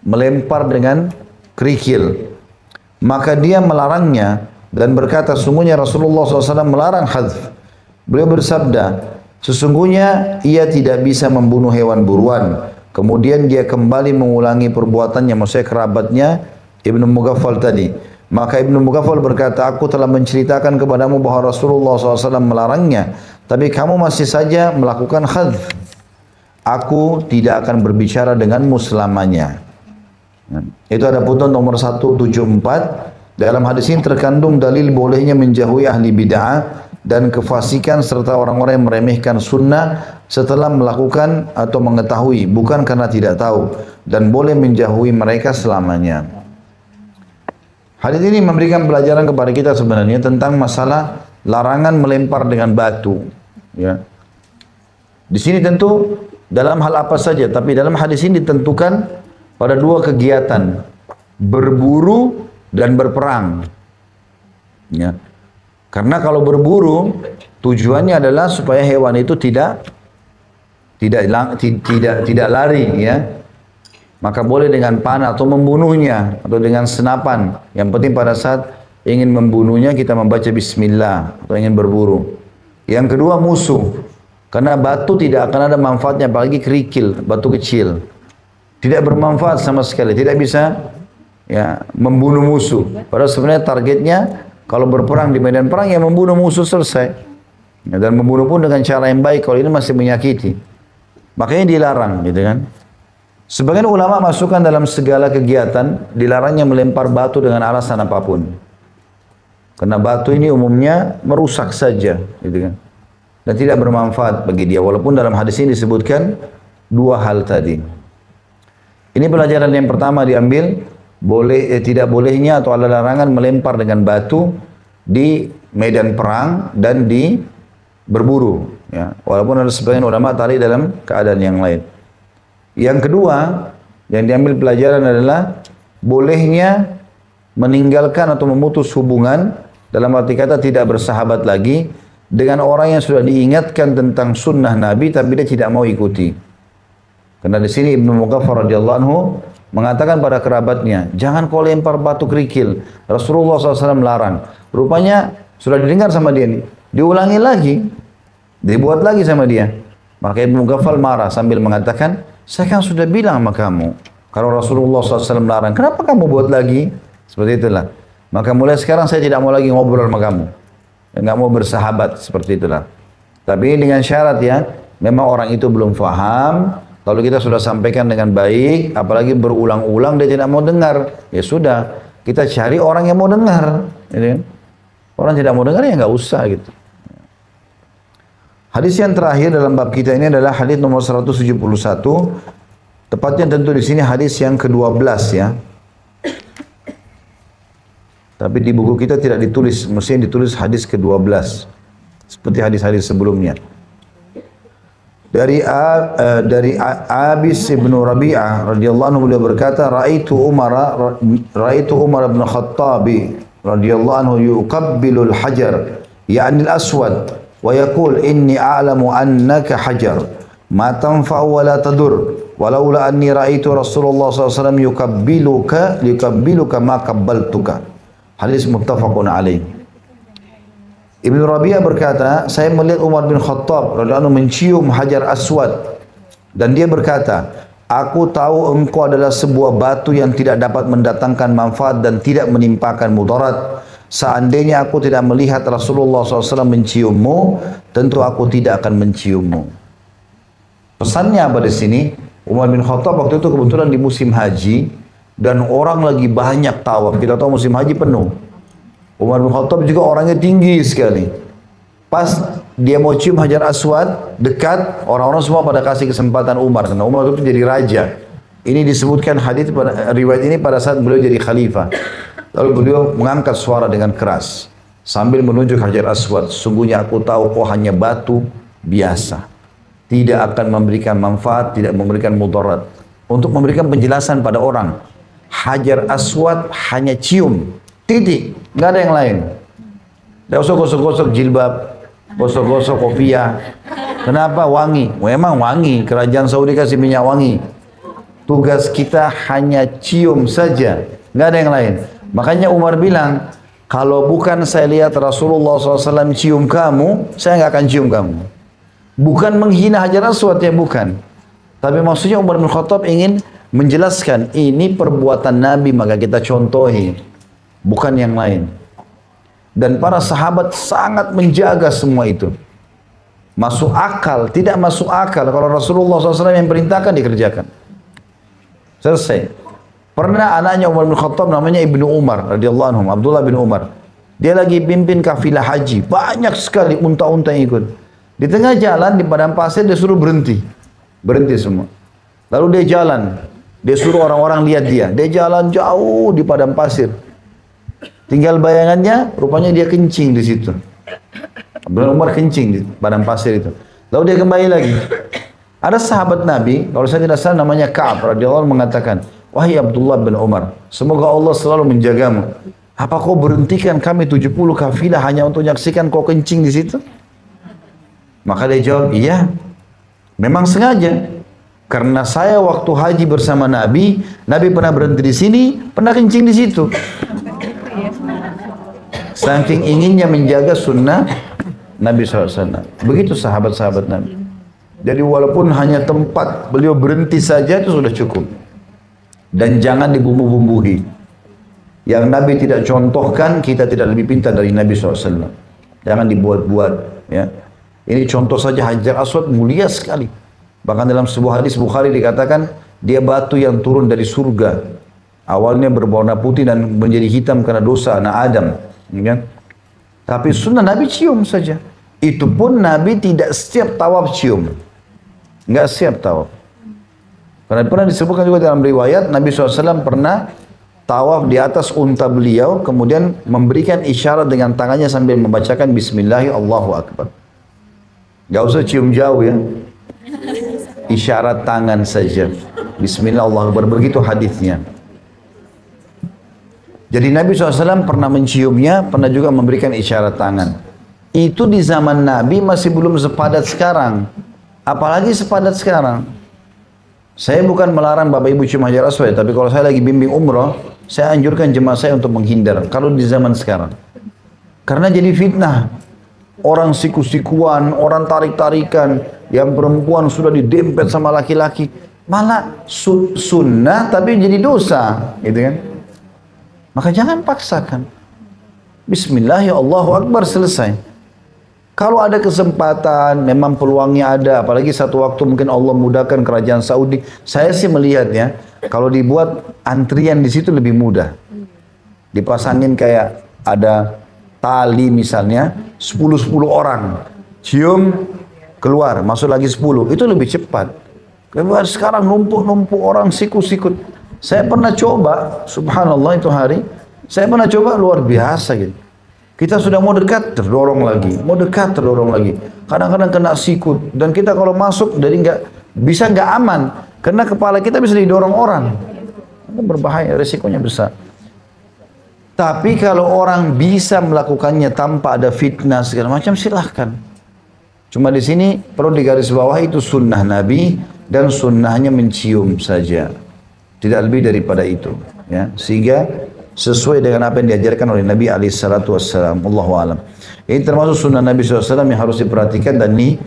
melempar dengan kerikil. Maka dia melarangnya dan berkata, sungguhnya Rasulullah SAW melarang khazf. Beliau bersabda, sesungguhnya ia tidak bisa membunuh hewan buruan. Kemudian dia kembali mengulangi perbuatannya, maksudnya kerabatnya Ibnu Mughaffal tadi. Maka Ibnu Mughaffal berkata, aku telah menceritakan kepadamu bahwa Rasulullah SAW melarangnya, tapi kamu masih saja melakukan khazf. Aku tidak akan berbicara denganmu selamanya. Itu ada putun nomor 174. Dalam hadis ini terkandung dalil bolehnya menjauhi ahli bid'ah dan kefasikan serta orang-orang yang meremehkan sunnah setelah melakukan atau mengetahui, bukan karena tidak tahu, dan boleh menjauhi mereka selamanya. Hadis ini memberikan pelajaran kepada kita sebenarnya tentang masalah larangan melempar dengan batu. Ya. Di sini tentu dalam hal apa saja, tapi dalam hadis ini ditentukan pada dua kegiatan, berburu dan berperang. Ya. Karena kalau berburu tujuannya adalah supaya hewan itu tidak lari, ya. Maka boleh dengan panah atau membunuhnya atau dengan senapan. Yang penting pada saat ingin membunuhnya kita membaca bismillah atau ingin berburu. Yang kedua musuh. Karena batu tidak akan ada manfaatnya, apalagi kerikil, batu kecil. Tidak bermanfaat sama sekali, tidak bisa ya membunuh musuh. Padahal sebenarnya targetnya kalau berperang di medan perang ya membunuh musuh selesai. Ya, dan membunuh pun dengan cara yang baik, kalau ini masih menyakiti. Makanya dilarang gitu kan. Sebagian ulama masukkan dalam segala kegiatan dilarangnya melempar batu dengan alasan apapun. Karena batu ini umumnya merusak saja gitu kan. Dan tidak bermanfaat bagi dia. Walaupun dalam hadis ini disebutkan dua hal tadi. Ini pelajaran yang pertama diambil, tidak bolehnya atau ada larangan melempar dengan batu di medan perang dan di berburu. Ya. Walaupun ada sebagian ulama tarik dalam keadaan yang lain. Yang kedua, yang diambil pelajaran adalah bolehnya meninggalkan atau memutus hubungan, dalam arti kata tidak bersahabat lagi dengan orang yang sudah diingatkan tentang sunnah Nabi tapi dia tidak mau ikuti. Karena di sini Ibnu Mughaffar radhiyallahu anhu mengatakan pada kerabatnya, jangan kau lempar batu kerikil. Rasulullah SAW melarang. Rupanya sudah didengar sama dia nih. Diulangi lagi, dibuat lagi sama dia. Maka Ibnu Mughaffar marah sambil mengatakan, saya kan sudah bilang sama kamu, kalau Rasulullah SAW melarang, kenapa kamu buat lagi? Seperti itulah. Maka mulai sekarang saya tidak mau lagi ngobrol sama kamu. Nggak mau bersahabat, seperti itulah. Tapi dengan syarat ya, memang orang itu belum faham. Kalau kita sudah sampaikan dengan baik, apalagi berulang-ulang dia tidak mau dengar, ya sudah, kita cari orang yang mau dengar. Gitu. Orang tidak mau dengar ya nggak usah gitu. Hadis yang terakhir dalam bab kita ini adalah hadis nomor 171. Tepatnya tentu di sini hadis yang ke-12 ya. Tapi di buku kita tidak ditulis, mestinya ditulis hadis ke-12. Seperti hadis-hadis sebelumnya. Dari Abis ibnu Rabi'ah radhiyallahu anhu beliau berkata, Ra'aitu Umar bin Khattab radhiyallahu anhu yuqabbilul hajar, ya'ni al-aswad, wa yaqul inni a'lamu annaka hajar, ma tanfa'u wa la tadur, walaula anni ra'aitu Rasulullah SAW yuqabbiluka ma qabbaltuka. Hadis muttafaqun alaih. Ibnu Rabi'ah berkata, saya melihat Umar bin Khattab radhiyallahu anhu mencium Hajar Aswad dan dia berkata, aku tahu engkau adalah sebuah batu yang tidak dapat mendatangkan manfaat dan tidak menimpakan mudarat. Seandainya aku tidak melihat Rasulullah SAW menciummu, tentu aku tidak akan menciummu. Pesannya apa di sini? Umar bin Khattab waktu itu kebetulan di musim haji dan orang lagi banyak tawaf. Kita tahu musim haji penuh. Umar bin Khattab juga orangnya tinggi sekali. Pas dia mau cium Hajar Aswad, dekat, orang-orang semua pada kasih kesempatan Umar. Karena Umar itu jadi raja. Ini disebutkan hadis riwayat ini pada saat beliau jadi khalifah. Lalu beliau mengangkat suara dengan keras. Sambil menunjuk Hajar Aswad. Sungguhnya aku tahu kau hanya batu biasa. Tidak akan memberikan manfaat, tidak memberikan mudarat. Untuk memberikan penjelasan pada orang. Hajar Aswad hanya cium. Titik, nggak ada yang lain. Tidak usah gosok-gosok jilbab, gosok-gosok kopiah. Kenapa? Wangi. Memang wangi. Kerajaan Saudi kasih minyak wangi. Tugas kita hanya cium saja, nggak ada yang lain. Makanya Umar bilang, kalau bukan saya lihat Rasulullah SAW cium kamu, saya nggak akan cium kamu. Bukan menghina Hajar Aswad ya, bukan. Tapi maksudnya Umar bin Khattab ingin menjelaskan ini perbuatan Nabi, maka kita contohi. Bukan yang lain. Dan para sahabat sangat menjaga semua itu. Masuk akal, tidak masuk akal. Kalau Rasulullah SAW yang perintahkan, dikerjakan. Selesai. Pernah anaknya Umar bin Khattab namanya Ibnu Umar radhiyallahu anhu, Abdullah bin Umar. Dia lagi pimpin kafilah haji. Banyak sekali unta-unta yang ikut. Di tengah jalan, di padang pasir, dia suruh berhenti. Berhenti semua. Lalu dia jalan. Dia suruh orang-orang lihat dia. Dia jalan jauh di padang pasir. Tinggal bayangannya, rupanya dia kencing di situ. Abdullah Umar kencing di padang pasir itu. Lalu dia kembali lagi. Ada sahabat Nabi, kalau saya tidak salah namanya Ka'ab radhiyallahu anhu mengatakan, wahai Abdullah bin Umar, semoga Allah selalu menjagamu. Apa kau berhentikan kami 70 kafilah hanya untuk menyaksikan kau kencing di situ? Maka dia jawab, iya. Memang sengaja. Karena saya waktu haji bersama Nabi, Nabi pernah berhenti di sini, pernah kencing di situ. Saking inginnya menjaga sunnah Nabi SAW. Begitu sahabat-sahabat Nabi. Jadi walaupun hanya tempat beliau berhenti saja itu sudah cukup. Dan jangan dibumbu-bumbuhi. Yang Nabi tidak contohkan, kita tidak lebih pintar dari Nabi SAW. Jangan dibuat-buat. Ya. Ini contoh saja Hajar Aswad mulia sekali. Bahkan dalam sebuah hadis Bukhari dikatakan, dia batu yang turun dari surga. Awalnya berwarna putih dan menjadi hitam karena dosa anak Adam. Ya. Tapi sunnah Nabi cium saja. Itu pun Nabi tidak setiap tawaf cium. Enggak siap tawaf. Karena pernah disebutkan juga dalam riwayat, Nabi SAW pernah tawaf di atas unta beliau, kemudian memberikan isyarat dengan tangannya sambil membacakan Bismillahi Allahu Akbar. Gak usah cium jauh ya. Isyarat tangan saja. Bismillah Allahu Akbar. Begitu hadisnya. Jadi Nabi SAW pernah menciumnya, pernah juga memberikan isyarat tangan. Itu di zaman Nabi masih belum sepadat sekarang. Apalagi sepadat sekarang. Saya bukan melarang Bapak Ibu cium Hajar Aswad, tapi kalau saya lagi bimbing umroh, saya anjurkan jemaah saya untuk menghindar. Kalau di zaman sekarang. Karena jadi fitnah. Orang siku-sikuan, orang tarik-tarikan, yang perempuan sudah didempet sama laki-laki. Malah sunnah tapi jadi dosa. Gitu kan. Maka jangan paksakan. Bismillah ya Allahu Akbar, selesai. Kalau ada kesempatan, memang peluangnya ada. Apalagi satu waktu mungkin Allah mudahkan kerajaan Saudi. Saya sih melihatnya, kalau dibuat antrian di situ lebih mudah. Dipasangin kayak ada tali misalnya, 10 orang. Cium, keluar, masuk lagi 10. Itu lebih cepat. Sekarang numpuk-numpuk orang sikut-sikut. Saya pernah coba, subhanallah itu hari, saya pernah coba luar biasa gitu. Kita sudah mau dekat, terdorong lagi. Mau dekat, terdorong lagi. Kadang-kadang kena sikut. Dan kita kalau masuk, jadi nggak aman. Karena kepala kita bisa didorong orang. Itu berbahaya, resikonya besar. Tapi kalau orang bisa melakukannya tanpa ada fitnah segala macam, silahkan. Cuma di sini perlu digarisbawahi itu sunnah Nabi dan sunnahnya mencium saja. Tidak lebih daripada itu. Ya. Sehingga sesuai dengan apa yang diajarkan oleh Nabi SAW. Allahu a'lam. Ini termasuk sunnah Nabi SAW yang harus diperhatikan, dan ini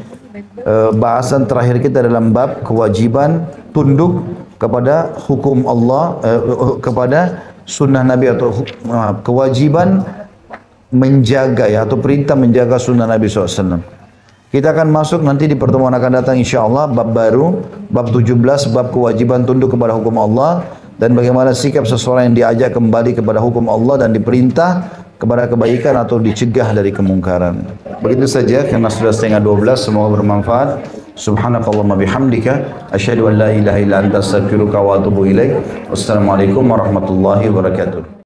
bahasan terakhir kita dalam bab kewajiban tunduk kepada hukum Allah, kepada sunnah Nabi, atau kewajiban menjaga ya, atau perintah menjaga sunnah Nabi SAW. Kita akan masuk nanti di pertemuan akan datang insyaAllah bab baru, bab 17, bab kewajiban tunduk kepada hukum Allah, dan bagaimana sikap seseorang yang diajak kembali kepada hukum Allah dan diperintah kepada kebaikan atau dicegah dari kemungkaran. Begitu saja karena sudah 11:30, semoga bermanfaat. Subhanakallahumma bihamdika asyhadu an la ilaha illa anta astaghfiruka wa atubu ilaik. Wassalamualaikum warahmatullahi wabarakatuh.